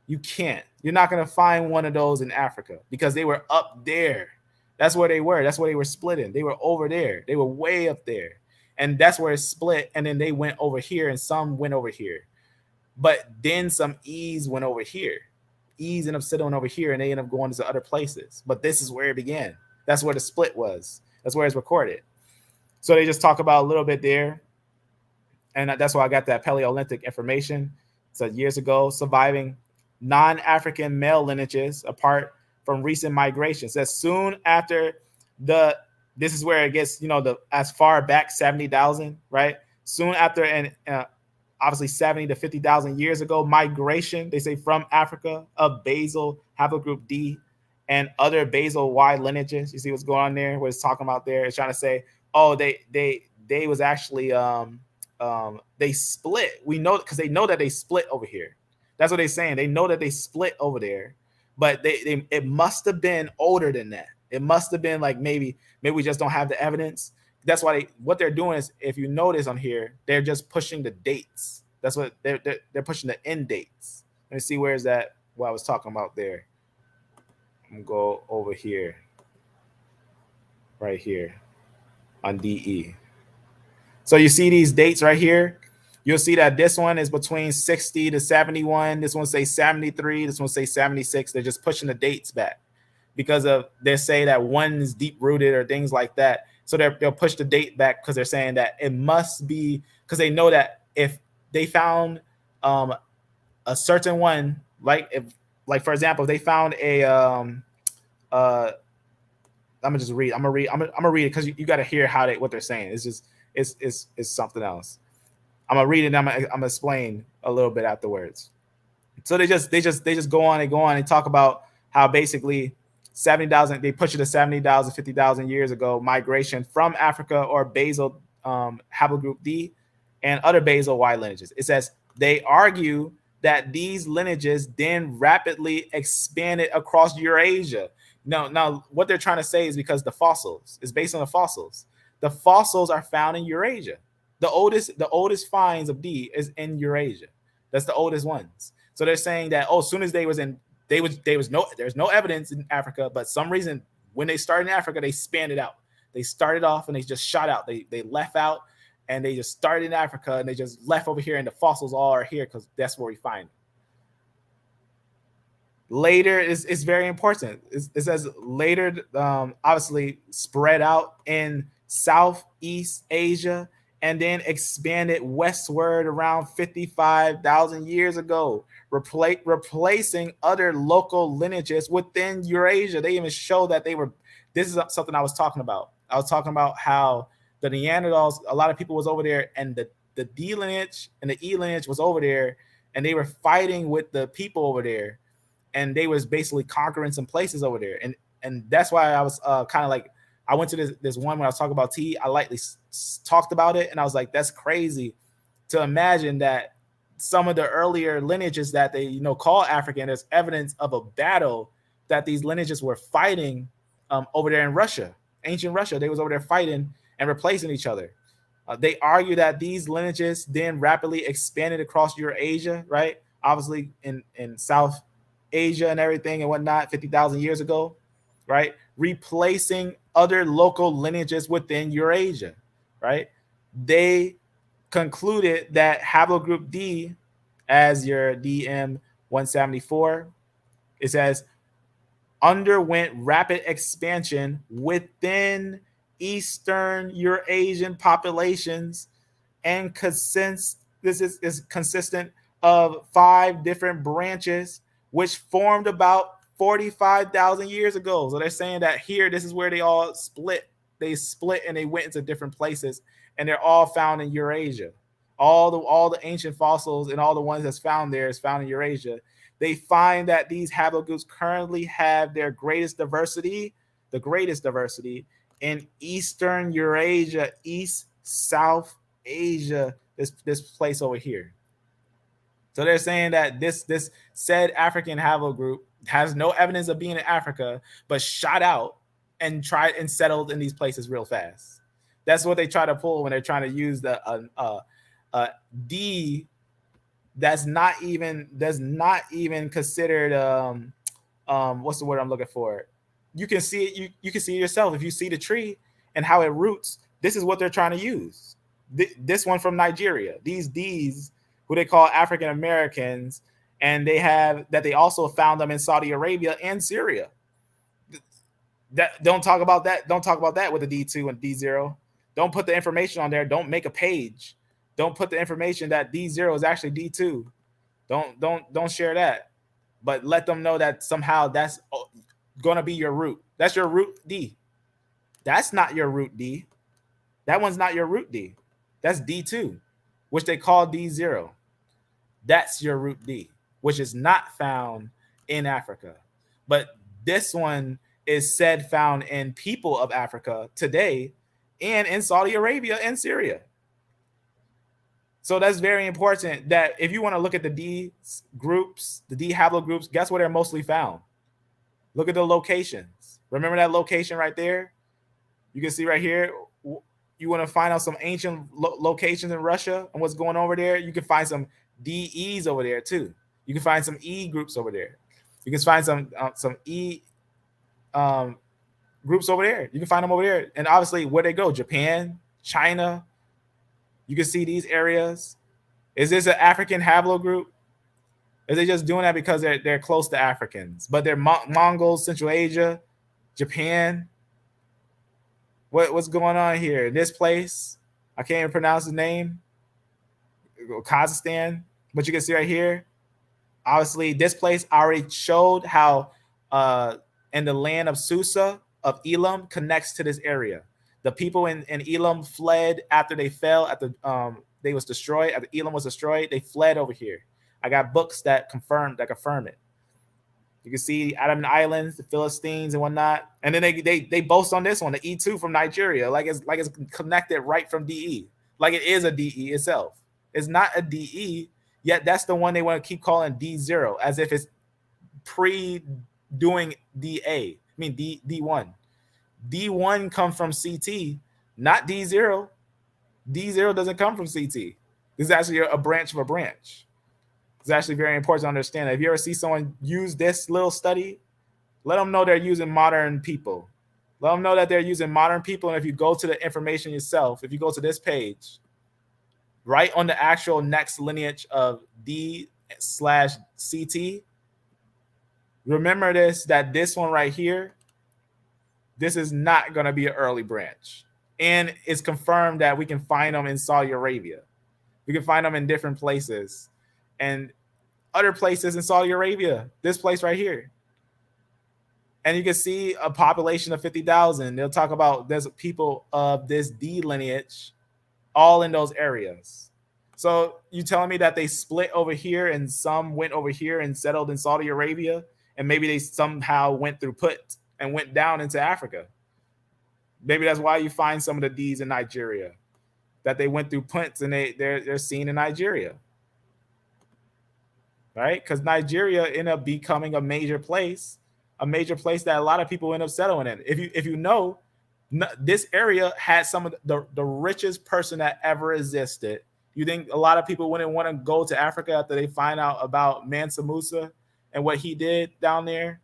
You can't. You're not going to find one of those in Africa because they were up there. That's where they were. That's where they were splitting. They were over there. They were way up there. And that's where it split. And then they went over here, and some went over here. But then some E's went over here. E's end up sitting over here, and they end up going to other places. But this is where it began. That's where the split was. That's where it's recorded. So they just talk about a little bit there. And that's why I got that Paleolithic information. So years ago, surviving non-African male lineages apart from recent migrations. That soon after the this is where it gets, the as far back 70,000, right? Soon after, and obviously 70 to 50,000 years ago, migration, they say, from Africa of basal haplogroup D and other basal Y lineages. You see what's going on there? What it's talking about there? It's trying to say, oh, they was actually they split. We know because they know that they split over here. That's what they're saying. They know that they split over there, but they it must have been older than that. It must have been like maybe we just don't have the evidence. That's why what they're doing is, if you notice on here, they're just pushing the dates. That's what they're pushing, the end dates. Let me see, where's that? What I was talking about there. I'm gonna go over here, right here on DE. So you see these dates right here. You'll see that this one is between 60 to 71. This one say 73. This one say 76. They're just pushing the dates back because of, they say that one is deep rooted or things like that. So they'll push the date back because they're saying that it must be, because they know that if they found a certain one, like for example, if they found a I'm gonna just read. I'm gonna read it because you got to hear what they're saying. It's just it's something else. I'm gonna read it. And I'm gonna explain a little bit afterwards. So they just go on and talk about how basically 70,000, they push it to 70,000, 50,000 years ago, migration from Africa or basal haplogroup D and other basal Y lineages. It says they argue that these lineages then rapidly expanded across Eurasia. Now what they're trying to say is because the fossils is based on the fossils. The fossils are found in Eurasia. The oldest finds of D is in Eurasia. That's the oldest ones. So they're saying that, as soon as there's no evidence in Africa, but some reason when they started in Africa, they expanded out. They started off and they just shot out. They left out and they just started in Africa and they just left over here, and the fossils all are here because that's where we find them. Later is very important. It says later, obviously spread out in Southeast Asia and then expanded westward around 55,000 years ago, replacing other local lineages within Eurasia. They even show that they were, this is something I was talking about. I was talking about how the Neanderthals, a lot of people was over there, and the D lineage and the E lineage was over there, and they were fighting with the people over there, and they was basically conquering some places over there. And that's why I was kind of like, I went to this one when I was talking about tea. I lightly talked about it, and I was like, that's crazy to imagine that some of the earlier lineages that they call African, there's evidence of a battle that these lineages were fighting over there in Russia, ancient Russia. They was over there fighting and replacing each other. They argue that these lineages then rapidly expanded across Eurasia, right? Obviously in South Asia and everything and whatnot, 50,000 years ago, right? Replacing other local lineages within Eurasia, right? They concluded that haplogroup D, as your DM174, it says, underwent rapid expansion within Eastern Eurasian populations and this is consistent of 5 different branches which formed about 45,000 years ago. So they're saying that here, this is where they all split. They split and they went into different places, and they're all found in Eurasia. All the ancient fossils and all the ones that's found there is found in Eurasia. They find that these haplogroups currently have their greatest diversity, in Eastern Eurasia, East South Asia, this place over here. So they're saying that this said African haplogroup has no evidence of being in Africa, but shot out and tried and settled in these places real fast. That's what they try to pull when they're trying to use the D that's not even considered what's the word I'm looking for? You can see it. You can see it yourself if you see the tree and how it roots. This is what they're trying to use. This one from Nigeria. These D's, who they call African Americans, and they also found them in Saudi Arabia and Syria. Don't talk about that. Don't talk about that with the D2 and D0. Don't put the information on there. Don't make a page. Don't put the information that D0 is actually D2. Don't share that. But let them know that somehow that's going to be your root. That's your root D. That's not your root D. That one's not your root D. That's D2, which they call D0. That's your root D, which is not found in Africa. But this one is said found in people of Africa today and in Saudi Arabia and Syria. So that's very important that if you want to look at the D groups, the D haplogroups, guess where they're mostly found? Look at the locations. Remember that location right there? You can see right here. You want to find out some ancient locations in Russia and what's going on over there. You can find some DEs over there too. You can find some E groups over there. You can find some E groups over there. You can find them over there. And obviously, where they go, Japan, China. You can see these areas. Is this an African haplogroup? Is they just doing that because they're close to Africans? But they're Mongols, Central Asia, Japan. What's going on here? This place, I can't even pronounce the name. Kazakhstan. But you can see right here, obviously, this place already showed how in the land of Susa, of Elam, connects to this area. The people in Elam fled after they fell, after they was destroyed, after Elam was destroyed, they fled over here. I got books that confirm it. You can see Adam Islands, the Philistines and whatnot. And then they boast on this one, the E2 from Nigeria, like it's connected right from DE. Like it is a DE itself. It's not a DE, yet that's the one they want to keep calling D0, as if it's pre-doing DA. I mean D1. D1 comes from CT, not D0. D0 doesn't come from CT. This is actually a branch of a branch. It's actually very important to understand that if you ever see someone use this little study, let them know they're using modern people. Let them know that they're using modern people. And if you go to the information yourself, if you go to this page, right on the actual next lineage of D/CT, remember that this one right here, this is not going to be an early branch. And it's confirmed that we can find them in Saudi Arabia. We can find them in different places. And other places in Saudi Arabia, this place right here. And you can see a population of 50,000. They'll talk about there's people of this D lineage all in those areas. So you telling me that they split over here and some went over here and settled in Saudi Arabia, and maybe they somehow went through Put and went down into Africa. Maybe that's why you find some of the D's in Nigeria, that they went through Punt and they're seen in Nigeria. Right? Because Nigeria ended up becoming a major place that a lot of people end up settling in. If you know, this area had some of the richest person that ever existed. You think a lot of people wouldn't want to go to Africa after they find out about Mansa Musa and what he did down there?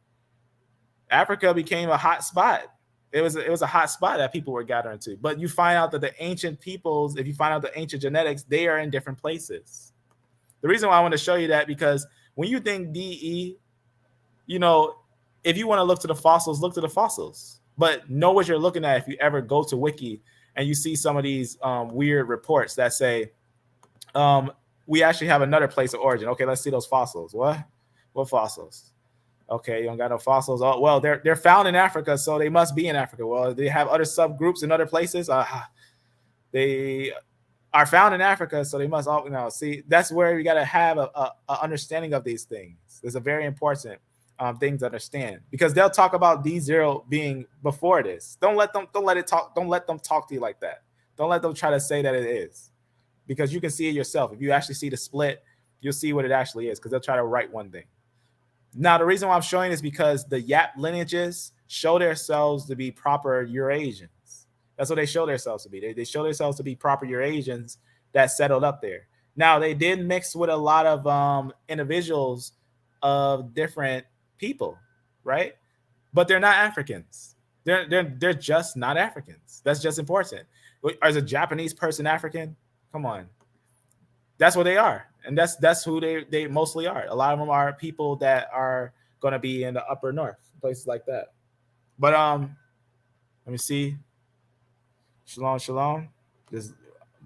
Africa became a hot spot. It was a hot spot that people were gathering to. But you find out that the ancient peoples, if you find out the ancient genetics, they are in different places. The reason why I want to show you that, because when you think DE, you know, if you want to look to the fossils, look to the fossils. But know what you're looking at if you ever go to Wiki and you see some of these weird reports that say, we actually have another place of origin. Okay, let's see those fossils. What fossils? Okay, you don't got no fossils. Oh, well, they're found in Africa, so they must be in Africa. Well, they have other subgroups in other places. They are found in Africa, so they must all, you know, see, that's where we got to have a understanding of these things. It's a very important thing to understand, because they'll talk about D0 being before this. Don't let them talk to you like that. Don't let them try to say that it is, because you can see it yourself. If you actually see the split, you'll see what it actually is, because they'll try to write one thing. Now, the reason why I'm showing is because the Yap lineages show themselves to be proper Eurasians. That's what they show themselves to be. They show themselves to be proper Eurasians that settled up there. Now, they did mix with a lot of individuals of different people, right? But they're not Africans. They're just not Africans. That's just important. Is a Japanese person African? Come on. That's what they are. And that's who they mostly are. A lot of them are people that are going to be in the upper north, places like that. But let me see. Shalom. Just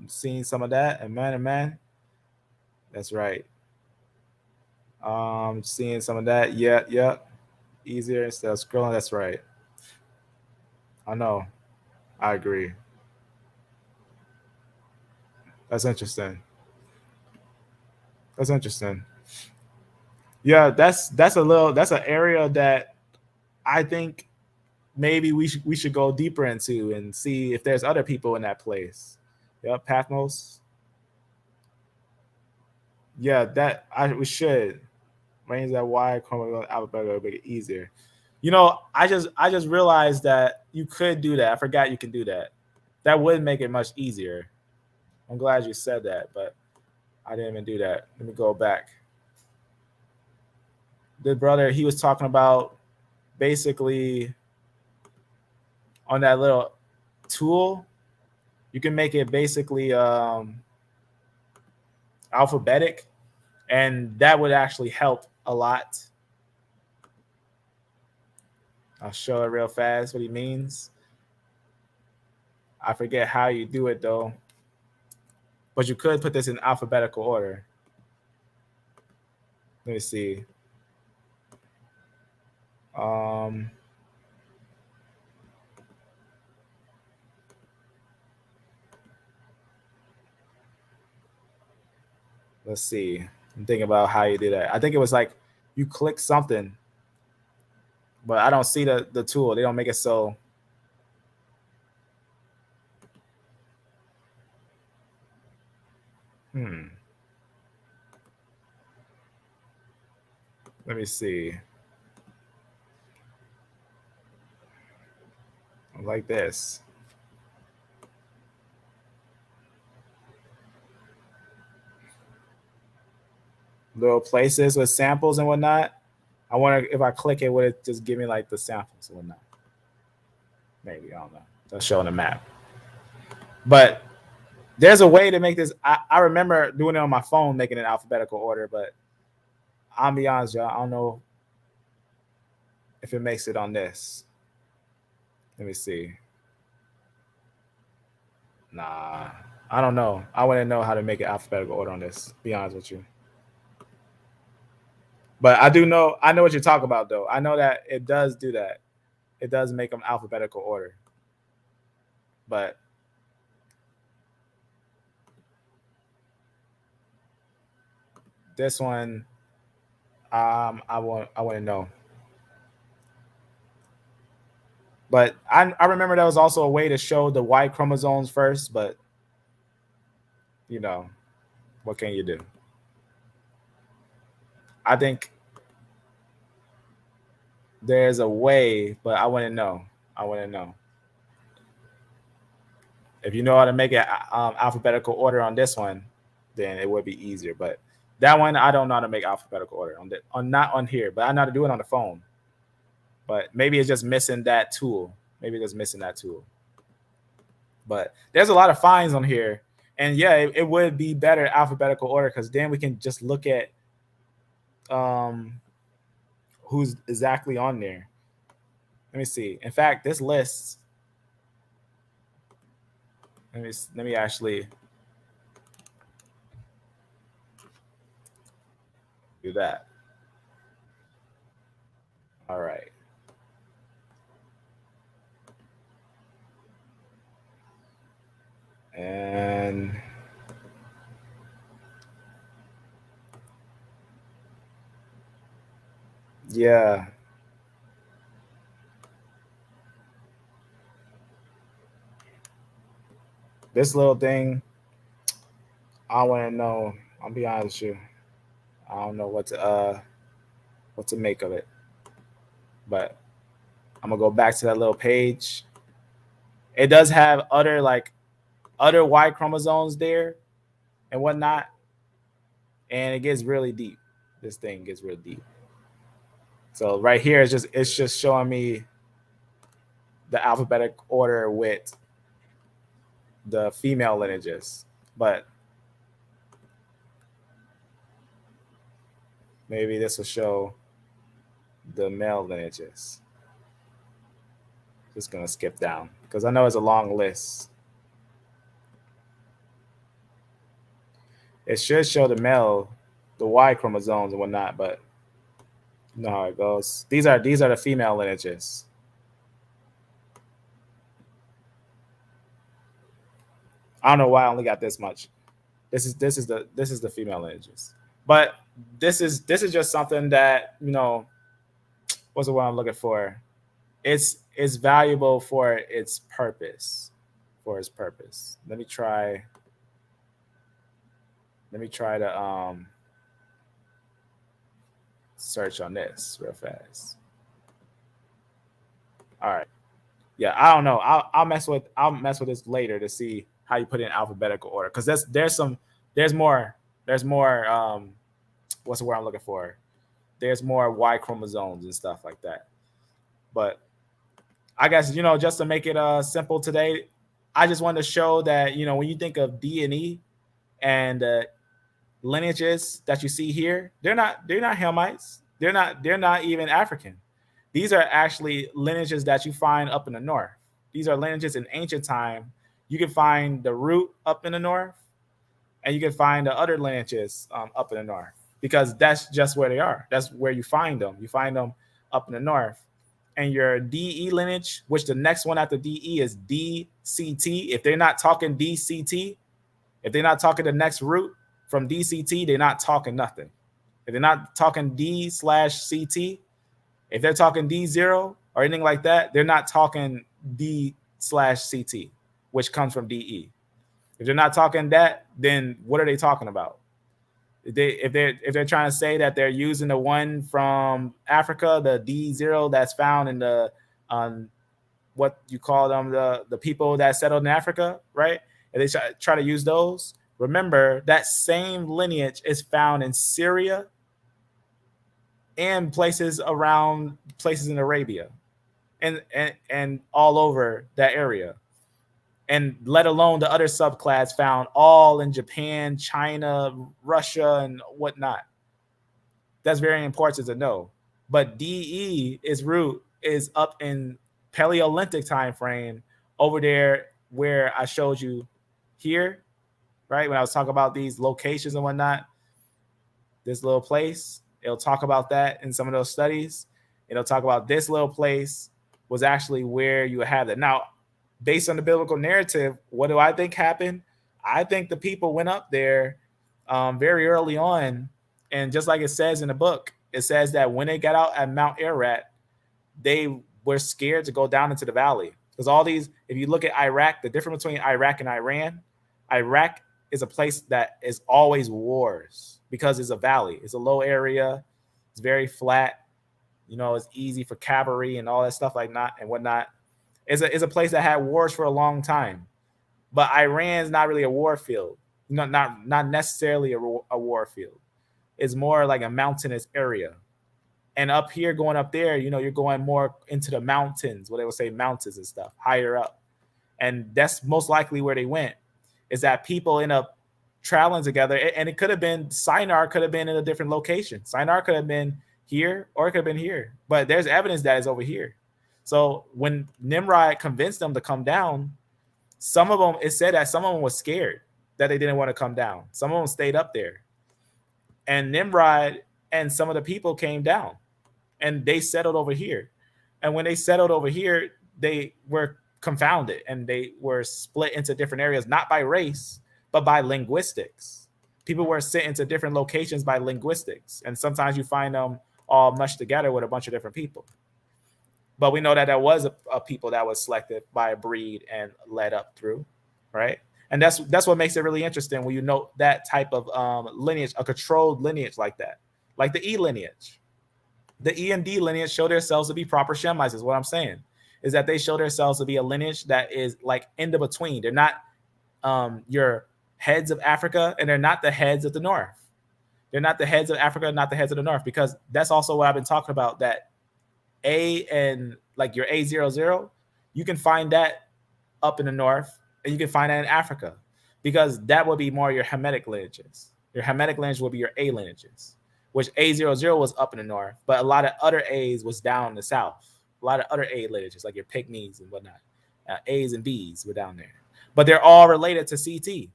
seeing some of that. Amen. That's right. Seeing some of that. Yeah. Easier instead of scrolling. That's right. I know. I agree. That's interesting. That's interesting. Yeah, that's an area that I think maybe we should go deeper into and see if there's other people in that place. Yep, Pathmos. Yeah, that we should range that Y chromosome alphabet make it easier. I just realized that you could do that. I forgot you can do that. That would make it much easier. I'm glad you said that, but I didn't even do that. Let me go back. The brother, he was talking about basically on that little tool, you can make it basically alphabetic, and that would actually help a lot. I'll show it real fast what he means. I forget how you do it though, but you could put this in alphabetical order. Let me see. Um, let's see. I'm thinking about how you do that. I think it was like you click something, but I don't see the tool. They don't make it so. Let me see. Like this. Little places with samples and whatnot. I wonder if I click it, would it just give me like the samples and whatnot? Maybe, I don't know. That's showing the map. But there's a way to make this. I remember doing it on my phone, making it alphabetical order, but I'll be honest, y'all, I don't know if it makes it on this. Let me see. Nah, I don't know. I wouldn't know how to make it alphabetical order on this. Be honest with you. But I do know. I know what you're talking about, though. I know that it does do that. It does make them alphabetical order. But this one, I wouldn't know. But I remember that was also a way to show the Y chromosomes first. But what can you do? I think there's a way, but I wouldn't know. I wouldn't know. If you know how to make it alphabetical order on this one, then it would be easier. But that one, I don't know how to make alphabetical order on not on here, but I know how to do it on the phone. But maybe it's just missing that tool. Maybe it's just missing that tool. But there's a lot of finds on here, and yeah, it would be better alphabetical order because then we can just look at who's exactly on there. Let me see. In fact, this list. Let me actually do that. All right. And yeah. This little thing, I want to know. I'll be honest with you. I don't know what to make of it. But I'm gonna go back to that little page. It does have other Y chromosomes there and whatnot, and it gets really deep. This thing gets really deep. So right here, it's just showing me the alphabetic order with the female lineages, but maybe this will show the male lineages. Just gonna skip down because I know it's a long list. It should show the Y chromosomes and whatnot, but you know how it goes. These are the female lineages. I don't know why I only got this much. This is the female lineages. But this is just something that, what's the one I'm looking for? It's valuable for its purpose. Let me try to search on this real fast. All right. Yeah, I don't know. I'll mess with this later to see how you put it in alphabetical order, because there's more what's the word I'm looking for? There's more Y chromosomes and stuff like that. But I guess, just to make it simple today, I just wanted to show that, when you think of D and lineages that you see here, they're not Hamites. They're not even African. These are actually lineages that you find up in the north. These are lineages in ancient time. You can find the root up in the north, and you can find the other lineages up in the north, because that's just where they are. That's where you find them. You find them up in the north. And your DE lineage, which the next one after DE is DCT. If they're not talking DCT, if they're not talking the next root from DCT, they're not talking nothing. If they're not talking D/CT, if they're talking D0 or anything like that, they're not talking D/CT, which comes from DE. If they're not talking that, then what are they talking about? If they're trying to say that they're using the one from Africa, the D0 that's found in the what you call them, the people that settled in Africa, right? If they try to use those, remember that same lineage is found in Syria and places in Arabia and all over that area. And let alone the other subclass found all in Japan, China, Russia, and whatnot. That's very important to know. But DE root is up in Paleolithic time frame over there where I showed you here, right? When I was talking about these locations and whatnot, this little place, it'll talk about that in some of those studies. It'll talk about this little place was actually where you have that. Now, based on the biblical narrative, what do I think happened? I think the people went up there very early on. And just like it says in the book, it says that when they got out at Mount Ararat, they were scared to go down into the valley. Because all these, if you look at Iraq, the difference between Iraq and Iran, Iraq is a place that is always wars because it's a valley. It's a low area. It's very flat. It's easy for cavalry and all that stuff like that and whatnot. It's a place that had wars for a long time, but Iran's not really a war field. Not necessarily a war field. It's more like a mountainous area. And up here, going up there, you're going more into the mountains, what they would say mountains and stuff, higher up. And that's most likely where they went, is that people end up traveling together. And it could have been, Shinar could have been in a different location. Shinar could have been here, or it could have been here. But there's evidence that it's over here. So when Nimrod convinced them to come down, some of them, it said that some of them were scared that they didn't want to come down. Some of them stayed up there. And Nimrod and some of the people came down and they settled over here. And when they settled over here, they were confounded and they were split into different areas, not by race, but by linguistics. People were sent into different locations by linguistics. And sometimes you find them all mushed together with a bunch of different people. But we know that there was a people that was selected by a breed and led up through, right? And that's what makes it really interesting when you know that type of lineage, a controlled lineage like that, like the E lineage. The E and D lineage show themselves to be proper Shemites, is what I'm saying, is that they show themselves to be a lineage that is like in the between. They're not your heads of Africa, and they're not the heads of the North. They're not the heads of Africa, not the heads of the North, because that's also what I've been talking about, that A and like your A00, you can find that up in the north, and you can find that in Africa, because that would be more your Shemetic lineages. Your Shemetic lineage would be your A lineages, which A00 was up in the north, but a lot of other A's was down in the south. A lot of other A lineages, like your Pygmies and whatnot. A's and B's were down there. But they're all related to CT.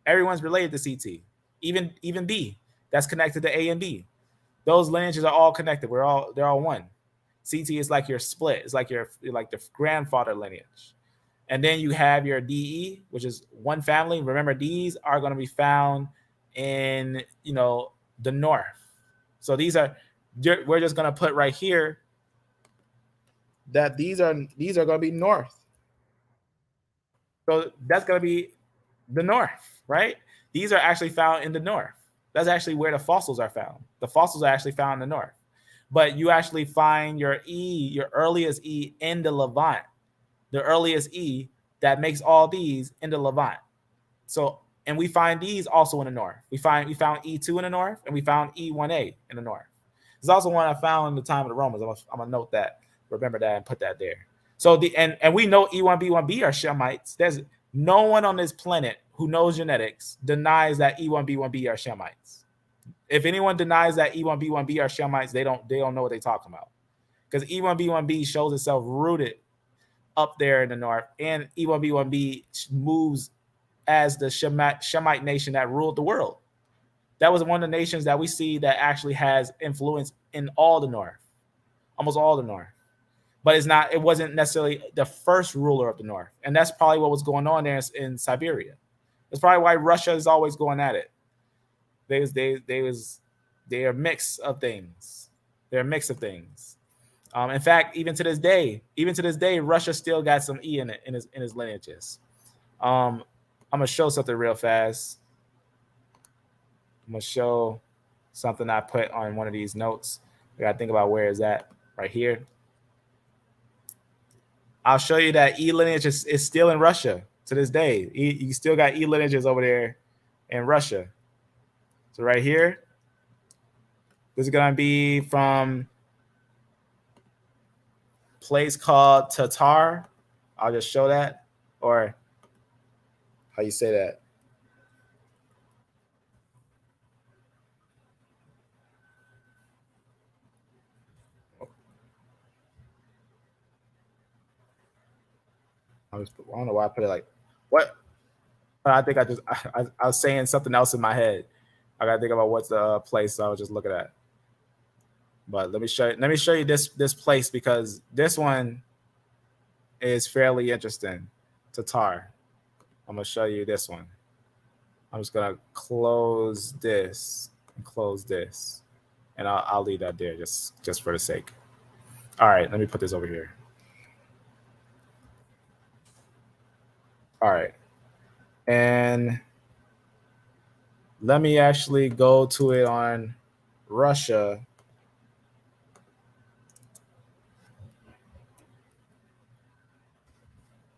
Everyone's related to CT. Even B, that's connected to A and B. Those lineages are all connected. They're all one. CT is like your split. It's like the grandfather lineage. And then you have your DE, which is one family. Remember, these are going to be found in, the north. So we're just going to put right here that these are going to be north. So that's going to be the north, right? These are actually found in the north. That's actually where the fossils are found. The fossils are actually found in the north. But you actually find your earliest E in the Levant. The earliest E that makes all these in the Levant. So, and we find these also in the north. We found E2 in the north, and we found E1a in the north. There's also one I found in the time of the Romans. I'm gonna note that, remember that, and put that there. So and we know E1b1b are Shemites. There's no one on this planet who knows genetics denies that E1b1b are Shemites. If anyone denies that E1b1b are Shemites, they don't know what they're talking about. Because E1b1b shows itself rooted up there in the north, and E1b1b moves as the Shemite nation that ruled the world. That was one of the nations that we see that actually has influence in all the north, almost all the north. But it wasn't necessarily the first ruler of the north. And that's probably what was going on there in Siberia. That's probably why Russia is always going at it. They are a mix of things. They're a mix of things. In fact, even to this day, Russia still got some E in it in his lineages. I'm gonna show something real fast. I'm gonna show something I put on one of these notes. I gotta think about where is that right here. I'll show you that E lineage is still in Russia to this day. You still got E lineages over there in Russia. So right here, this is gonna be from a place called Tatar. I'll just show that, or how you say that? I don't know why I put it like what. I think I was saying something else in my head. I gotta think about what's the place I was just looking at. But let me show you this place, because this one is fairly interesting. Tatar. I'm gonna show you this one. I'm just gonna close this and close this, and I'll leave that there just for the sake. All right, let me put this over here. All right, and let me actually go to it on Russia.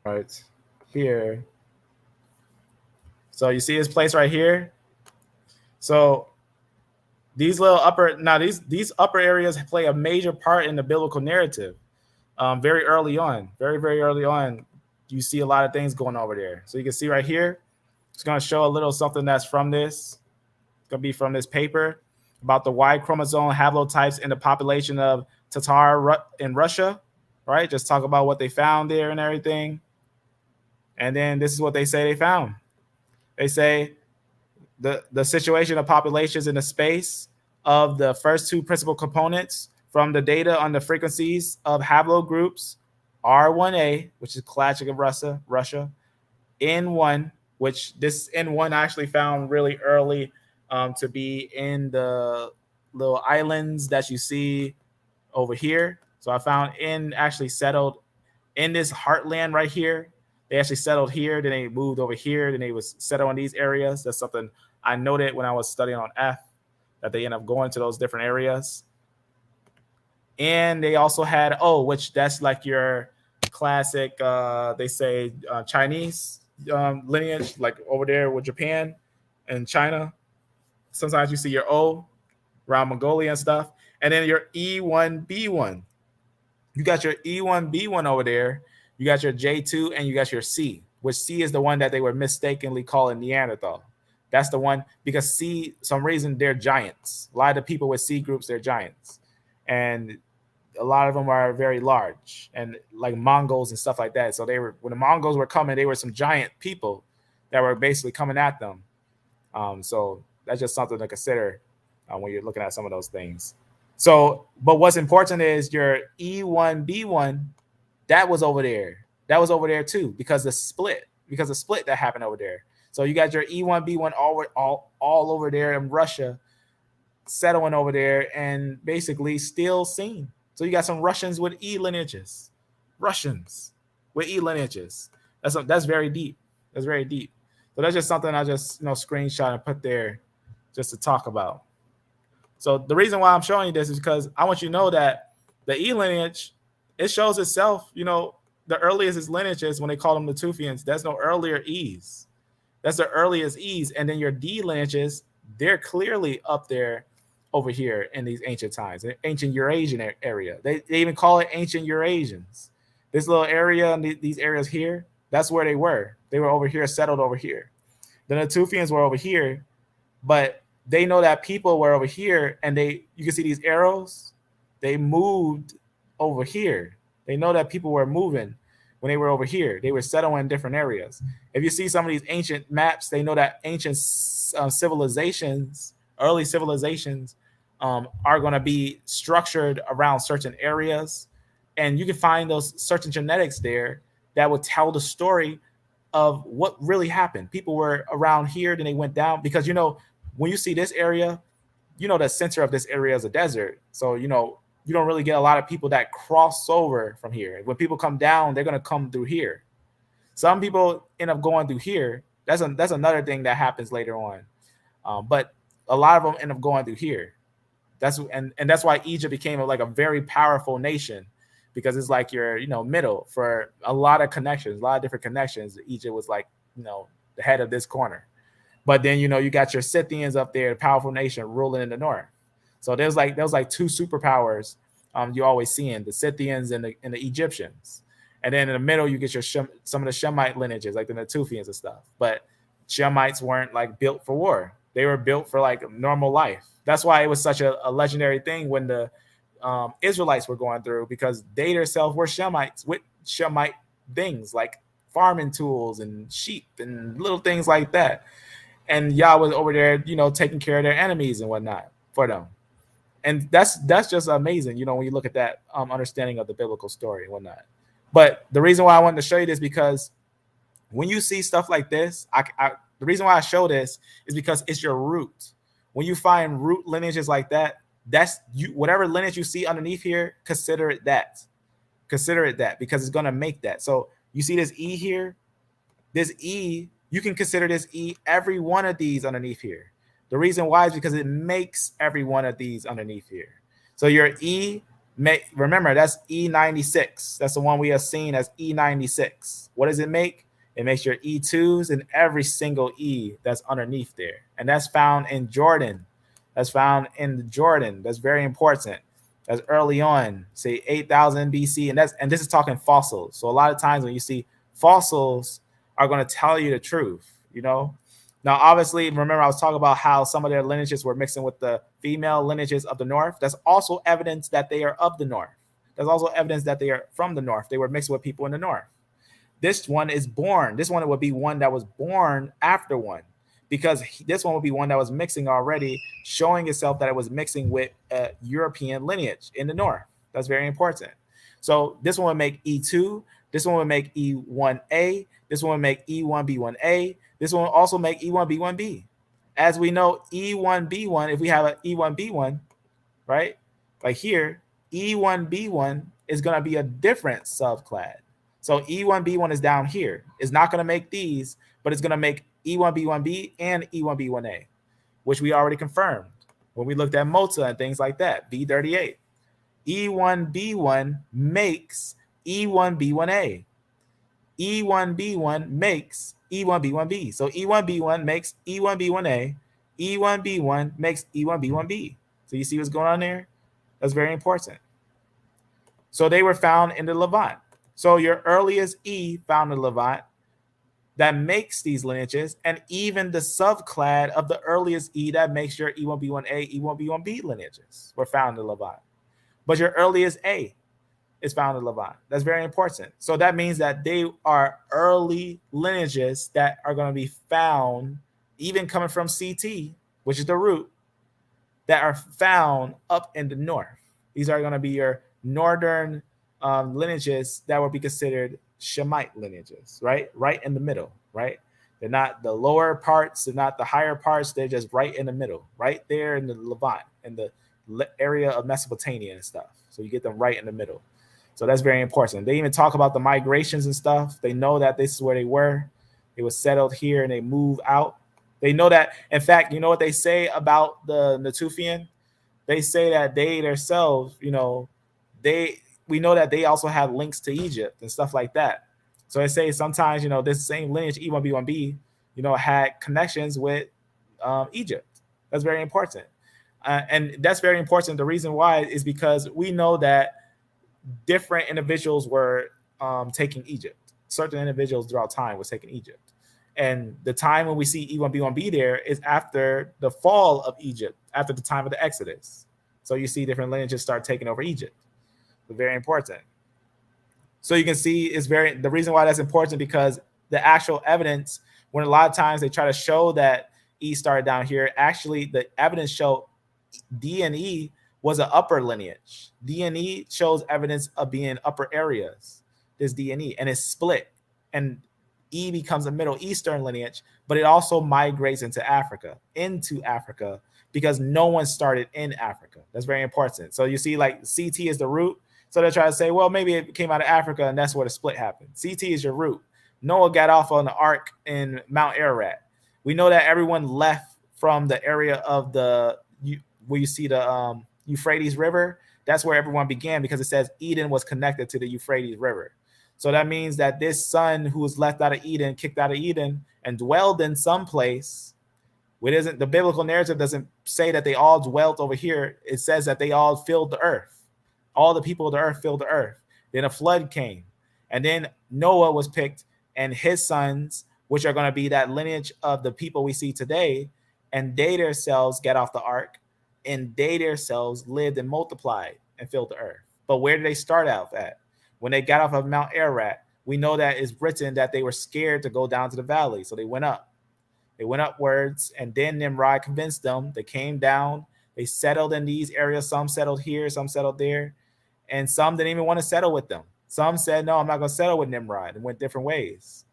Right here. So you see this place right here. So these upper areas play a major part in the biblical narrative. Very early on, very early on, you see a lot of things going over there. So you can see right here, it's going to show a little something that's from this. It's going to be from this paper about the Y-chromosome haplotypes in the population of Tatar in Russia. Right? Just talk about what they found there and everything. And then this is what they say they found. They say the situation of populations in the space of the first two principal components from the data on the frequencies of haplogroups R1a, which is classic of Russia, N1, which this N1 I actually found really early to be in the little islands that you see over here. So I found N actually settled in this heartland right here. They actually settled here, then they moved over here, then they was settled in these areas. That's something I noted when I was studying on F, that they end up going to those different areas. And they also had which that's like your classic, they say Chinese lineage, like over there with Japan and China. Sometimes you see your O around Mongolia and stuff. And then your E1B1. You got your E1B1 over there. You got your J2 and you got your C, which C is the one that they were mistakenly calling Neanderthal. That's the one, because C, some reason, they're giants. A lot of the people with C groups, they're giants. And a lot of them are very large, and like Mongols and stuff like that. So when the Mongols were coming, they were some giant people that were basically coming at them. So that's just something to consider when you're looking at some of those things. So, but what's important is your E1B1, that was over there. that was over there too, because the split that happened over there. So you got your E1B1 all over there in Russia, settling over there, and basically still seen. So you got some Russians with E lineages, Russians with E lineages. That's very deep. That's very deep. So that's just something I just screenshot and put there just to talk about. So the reason why I'm showing you this is because I want you to know that the E lineage, it shows itself. The earliest is lineages when they call them the Tufians. There's no earlier E's. That's the earliest E's. And then your D lineages, they're clearly up there over here in these ancient times, ancient Eurasian area. They even call it ancient Eurasians. This little area and these areas here, that's where they were. They were over here, settled over here. The Natufians were over here, but they know that people were over here, and you can see these arrows. They moved over here. They know that people were moving when they were over here. They were settling in different areas. If you see some of these ancient maps, they know that ancient civilizations, early civilizations, are going to be structured around certain areas. And you can find those certain genetics there that will tell the story of what really happened. People were around here, then they went down, because when you see this area, the center of this area is a desert. So you don't really get a lot of people that cross over from here. When people come down, they're going to come through here. Some people end up going through here. That's another thing that happens later on. But a lot of them end up going through here. That's why Egypt became like a very powerful nation, because it's like your middle for a lot of connections, a lot of different connections. Egypt was like the head of this corner. But then you got your Scythians up there, a powerful nation ruling in the north. So there was like two superpowers you always seeing, the Scythians and the Egyptians. And then in the middle you get your some of the Shemite lineages, like the Natufians and stuff. But Shemites weren't like built for war. They were built for like normal life. That's why it was such a legendary thing when the Israelites were going through, because they themselves were Shemites with Shemite things like farming tools and sheep and little things like that. And Yah was over there, taking care of their enemies and whatnot for them. And that's just amazing, when you look at that understanding of the biblical story and whatnot. But the reason why I wanted to show you this, because when you see stuff like this, the reason why I show this is because it's your root. When you find root lineages like that, that's you. Whatever lineage you see underneath here, consider it that. Consider it that, because it's going to make that. So you see this E here, this E, you can consider this E every one of these underneath here. The reason why is because it makes every one of these underneath here. So your E, remember, that's E96. That's the one we have seen as E96. What does it make? It makes your E2s and every single E that's underneath there. And that's found in Jordan. That's found in Jordan. That's very important. That's early on, say 8,000 BC. And this is talking fossils. So a lot of times when you see fossils are going to tell you the truth, Now, obviously, remember I was talking about how some of their lineages were mixing with the female lineages of the north. That's also evidence that they are of the north. There's also evidence that they are from the north. They were mixed with people in the north. This one is born. This one would be one that was born after one, because this one would be one that was mixing already, showing itself that it was mixing with a European lineage in the north. That's very important. So this one would make E2. This one would make E1a. This one would make E1B1a. This one will also make E1B1b. As we know, E1B1, if we have an E1B1, right, like here, E1B1 is going to be a different subclad. So E1B1 is down here. It's not going to make these, but it's going to make E1B1b and E1B1a, which we already confirmed when we looked at Mota and things like that, B38. E1B1 makes E1B1a. E1B1 makes E1B1b. So E1B1 makes E1B1a. E1B1 makes E1B1b. So you see what's going on there? That's very important. So they were found in the Levant. So your earliest E found in the Levant that makes these lineages, and even the subclad of the earliest E that makes your E1B1a, E1B1b lineages were found in the Levant. But your earliest A is found in Levant. That's very important. So that means that they are early lineages that are going to be found, even coming from CT, which is the root, that are found up in the north. These are going to be your northern lineages that would be considered Shemite lineages, right? Right in the middle, right? They're not the lower parts, they're not the higher parts, they're just right in the middle, right there in the Levant, in the area of Mesopotamia and stuff. So you get them right in the middle. So that's very important. They even talk about the migrations and stuff. They know that this is where they were. They were settled here and they move out. They know that, in fact, you know what they say about the Natufian? They say that they themselves, you know, we know that they also have links to Egypt and stuff like that. So they say sometimes, you know, this same lineage E1B1B, you know, had connections with Egypt. That's very important. And that's very important. The reason why is because we know that different individuals were taking Egypt. Certain individuals throughout time was taking Egypt. And the time when we see E1B1B there is after the fall of Egypt, after the time of the Exodus. So you see different lineages start taking over Egypt. So very important. So you can see it's the reason why that's important, because the actual evidence, when a lot of times they try to show that E started down here, actually the evidence show D and E was an upper lineage. D and E shows evidence of being upper areas. This D and E, and it's split. And E becomes a Middle Eastern lineage, but it also migrates into Africa, because no one started in Africa. That's very important. So you see, like, CT is the root. So they try to say, well, maybe it came out of Africa and that's where the split happened. CT is your root. Noah got off on the ark in Mount Ararat. We know that everyone left from the area of where you see the Euphrates River. That's where everyone began, because it says Eden was connected to the Euphrates River. So that means that this son who was left out of Eden, kicked out of Eden, and dwelled in some place. The biblical narrative doesn't say that they all dwelt over here. It says that they all filled the earth. All the people of the earth filled the earth. Then a flood came. And then Noah was picked, and his sons, which are going to be that lineage of the people we see today, and they themselves get off the ark, and they themselves lived and multiplied and filled the earth. But where did they start out at? When they got off of Mount Ararat, we know that it's written that they were scared to go down to the valley. So they went up. They went upwards, and then Nimrod convinced them. They came down. They settled in these areas. Some settled here, some settled there. And some didn't even want to settle with them. Some said, no, I'm not going to settle with Nimrod, and went different ways.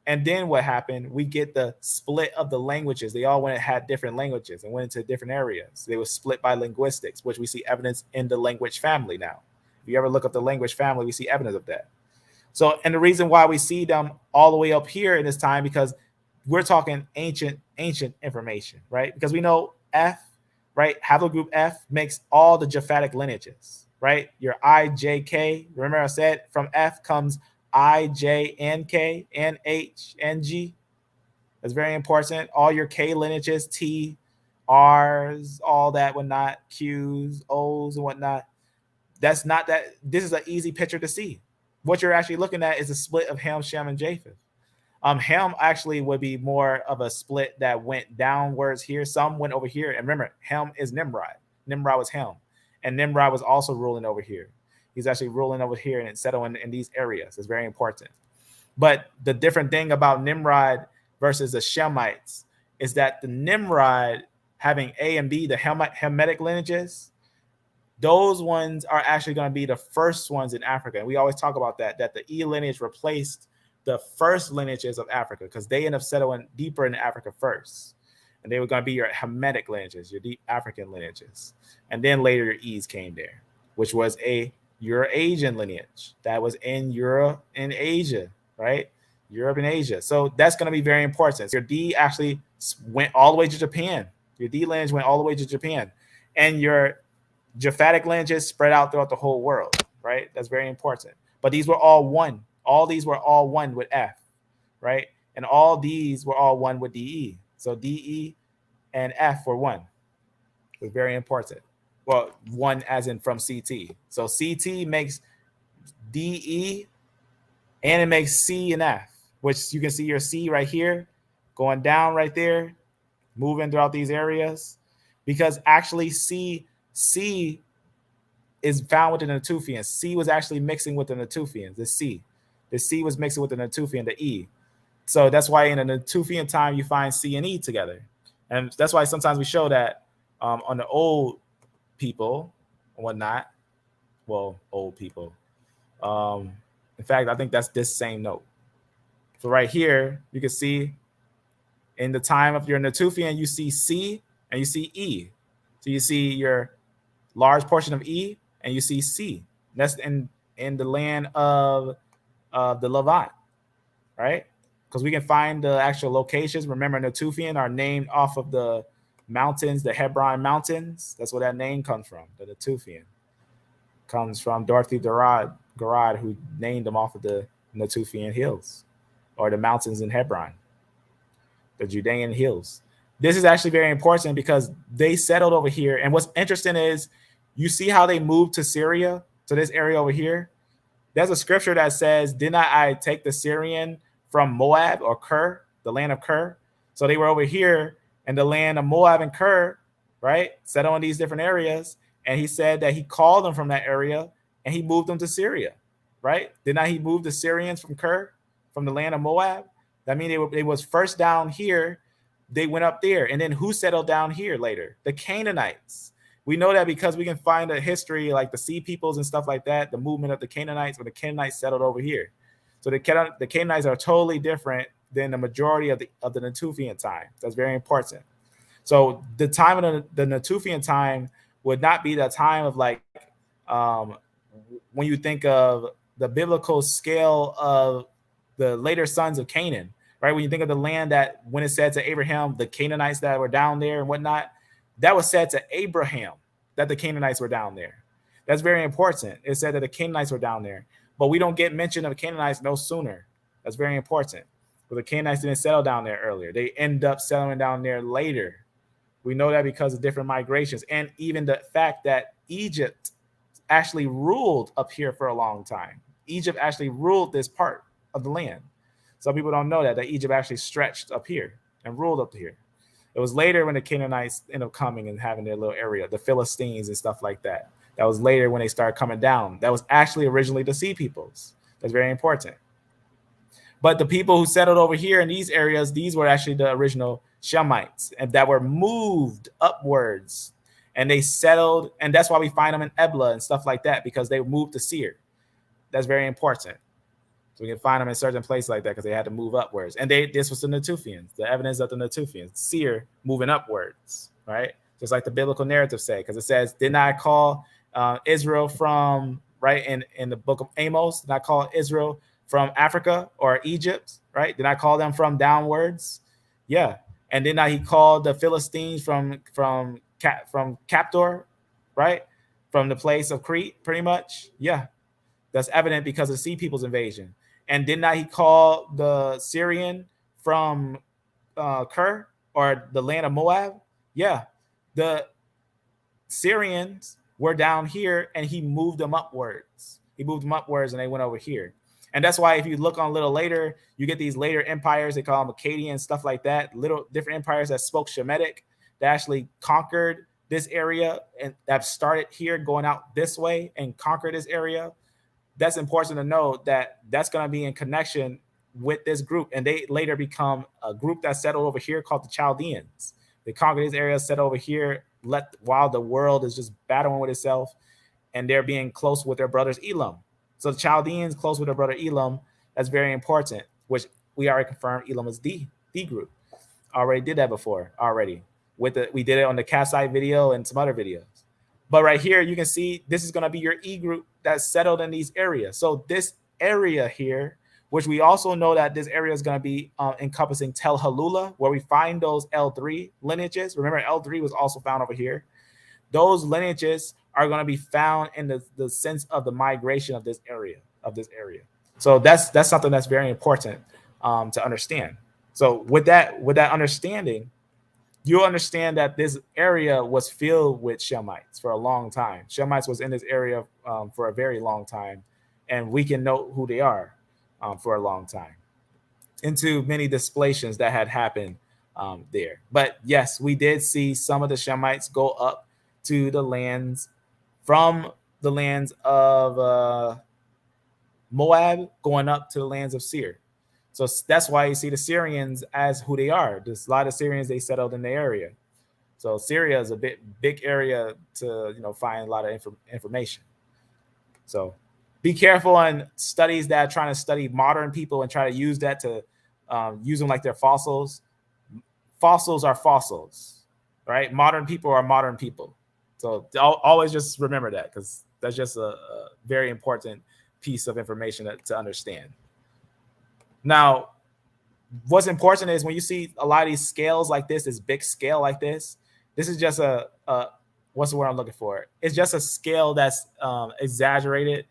And then what happened? We get the split of the languages. They all had different languages and went into different areas. They were split by linguistics, which we see evidence in the language family now. If you ever look up the language family, we see evidence of that. So, and the reason why we see them all the way up here in this time, because we're talking ancient information, right? Because we know F, right? Haplogroup F makes all the Japhetic lineages, right? Your I, J, K. Remember I said from F comes I, J, N, K, N, H, N, G. That's very important. All your K lineages, T, R's, all that, whatnot, Q's, O's, and whatnot. That's not that. This is an easy picture to see. What you're actually looking at is a split of Ham, Shem, and Japheth. Ham actually would be more of a split that went downwards here. Some went over here. And remember, Ham is Nimrod. Nimrod was Ham. And Nimrod was also ruling over here. He's actually ruling over here and settling in these areas. It's very important. But the different thing about Nimrod versus the Shemites is that the Nimrod having A and B, the Hamitic lineages, those ones are actually going to be the first ones in Africa. And we always talk about that the E lineage replaced the first lineages of Africa, because they end up settling deeper in Africa first. And they were going to be your Hamitic lineages, your deep African lineages. And then later your E's came there, which was a Eurasian lineage that was in Europe and Asia, right? Europe and Asia. So that's going to be very important. Your D actually went all the way to Japan. Your D lineage went all the way to Japan. And your Japhetic lineages spread out throughout the whole world, right? That's very important. But these were all one. All these were all one with F, right? And all these were all one with DE. So DE and F were one. It's very important. Well, one as in from CT. So CT makes DE and it makes C and F, which you can see your C right here going down right there, moving throughout these areas, because actually C is found with the Natufians. C was actually mixing with the Natufians, the C. The C was mixing with the Natufian, the E. So that's why in the Natufian time, you find C and E together. And that's why sometimes we show that on the old people and whatnot, well, old people, In fact, I think that's this same note. So right here, you can see in the time of your Natufian, you see C and you see E. So you see your large portion of E and you see C. That's in the land of the Levant, right? Because we can find the actual locations. Remember, Natufian are named off of the mountains, the Hebron Mountains. That's where that name comes from. The Natufian comes from Dorothy Garrod, who named them off of the Natufian hills or the mountains in Hebron, the Judean hills. This is actually very important because they settled over here. And what's interesting is you see how they moved to Syria, to this area over here. There's a scripture that says, did not I take the Syrian from Moab or Ker, the land of Ker? So they were over here in the land of Moab and Ker, right? Settled in these different areas. And he said that he called them from that area and he moved them to Syria, right? Did not he move the Syrians from Ker, from the land of Moab? That means they was first down here. They went up there. And then who settled down here later? The Canaanites. We know that because we can find a history like the Sea Peoples and stuff like that, the movement of the Canaanites, when the Canaanites settled over here. So the Canaanites are totally different than the majority of the Natufian time. That's very important. So the time of the Natufian time would not be the time of like when you think of the biblical scale of the later sons of Canaan, right? When you think of the land that when it said to Abraham, the Canaanites that were down there and whatnot, that was said to Abraham that the Canaanites were down there. That's very important. It said that the Canaanites were down there, but we don't get mention of the Canaanites no sooner. That's very important. But the Canaanites didn't settle down there earlier. They end up settling down there later. We know that because of different migrations and even the fact that Egypt actually ruled up here for a long time. Egypt actually ruled this part of the land. Some people don't know that Egypt actually stretched up here and ruled up here. It was later when the Canaanites ended up coming and having their little area, the Philistines and stuff like that. That was later when they started coming down. That was actually originally the Sea Peoples. That's very important. But the people who settled over here in these areas, these were actually the original Shemites, and that were moved upwards. And they settled, and that's why we find them in Ebla and stuff like that, because they moved to Seir. That's very important. So we can find them in certain places like that because they had to move upwards. And this was the Natufians, the evidence of the Natufians, Seir moving upwards, right? Just like the biblical narrative say, because it says, didn't I call Israel from, right, in the book of Amos, did I call Israel from Africa or Egypt, right? Did I call them from downwards? Yeah. And then he called the Philistines from Captor, right? From the place of Crete, pretty much. Yeah. That's evident because of Sea People's invasion. And did not he call the Syrian from Ker or the land of Moab? Yeah. The Syrians were down here and he moved them upwards. He moved them upwards and they went over here. And that's why if you look on a little later, you get these later empires, they call them Akkadian, stuff like that, little different empires that spoke Shemitic, that actually conquered this area and that started here going out this way and conquered this area. That's important to know that that's going to be in connection with this group. And they later become a group that settled over here called the Chaldeans. They conquered these areas, settled over here, while the world is just battling with itself and they're being close with their brothers Elam. So the Chaldeans close with their brother Elam. That's very important, which we already confirmed Elam is D group. Already did that before already. We did it on the Kassite video and some other videos. But right here, you can see this is going to be your E group that's settled in these areas. So this area here, which we also know that this area is going to be encompassing Tel Halula, where we find those L3 lineages. Remember, L3 was also found over here. Those lineages are going to be found in the sense of the migration of this area. So that's something that's very important to understand. So with that understanding, you'll understand that this area was filled with Shemites for a long time. Shemites was in this area for a very long time, and we can know who they are for a long time into many displations that had happened there. But yes, we did see some of the Shemites go up to the lands from the lands of Moab going up to the lands of Seir. So that's why you see the Syrians as who they are. There's a lot of Syrians, they settled in the area. So Syria is a big area to find a lot of information. So Be careful on studies that are trying to study modern people and try to use that to use them like they're fossils. Fossils are fossils, right? Modern people are modern people. So always just remember that, because that's just a very important piece of information to understand. Now, what's important is when you see a lot of these scales like this big scale like this is just a what's the word I'm looking for? It's just a scale that's exaggerated.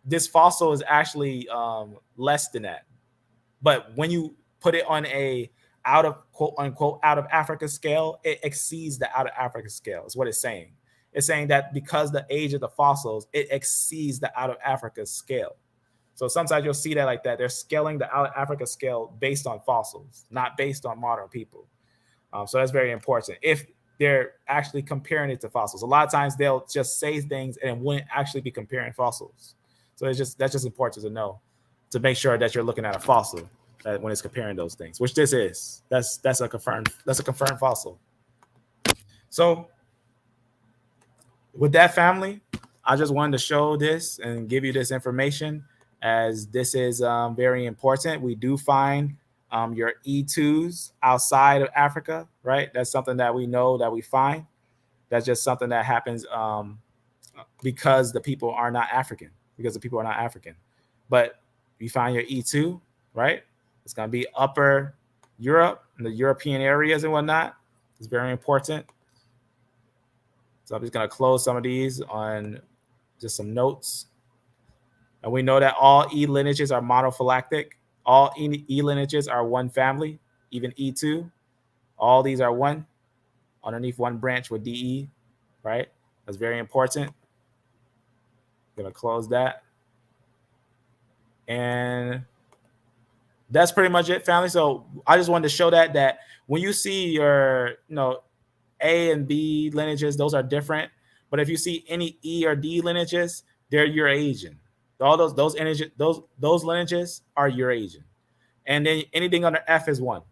This fossil is actually less than that. But when you put it on a out of quote unquote out of Africa scale, it exceeds the out of Africa scale, is what it's saying. It's saying that because the age of the fossils, it exceeds the out of Africa scale. So sometimes you'll see that like that. They're scaling the out of Africa scale based on fossils, not based on modern people. So that's very important. If they're actually comparing it to fossils, a lot of times they'll just say things and wouldn't actually be comparing fossils. So that's just important to know, to make sure that you're looking at a fossil when it's comparing those things, which this is. That's a confirmed fossil. So with that, family, I just wanted to show this and give you this information, as this is very important. We do find your E2s outside of Africa, right? That's something that we know that we find. That's just something that happens because the people are not African, But you find your E2, right? It's going to be upper Europe and the European areas and whatnot. It's very important. So I'm just going to close some of these on just some notes. And we know that all E lineages are monophylactic. All E lineages are one family, even E2. All these are one underneath one branch with DE, right? That's very important. I'm going to close that. And that's pretty much it, family. So I just wanted to show that when you see your, A and B lineages, those are different. But if you see any E or D lineages, they're Eurasian. All those lineages are Eurasian. And then anything under F is one.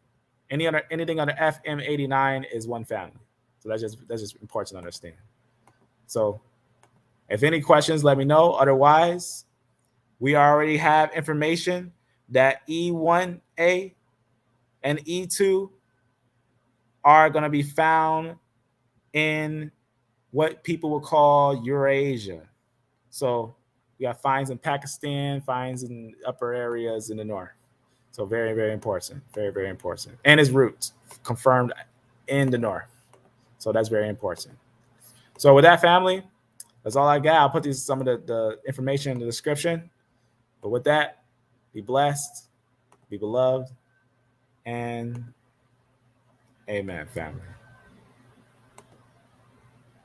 Anything under FM89 is one family. So that's just important to understand. So if any questions, let me know. Otherwise, we already have information that E1a and E2 are going to be found in what people will call Eurasia. So we got finds in Pakistan, finds in upper areas in the north. So very, very important. Very, very important. And its roots confirmed in the north. So that's very important. So with that, family, that's all I got. I'll put some of the information in the description. But with that, be blessed, be beloved, and amen, family.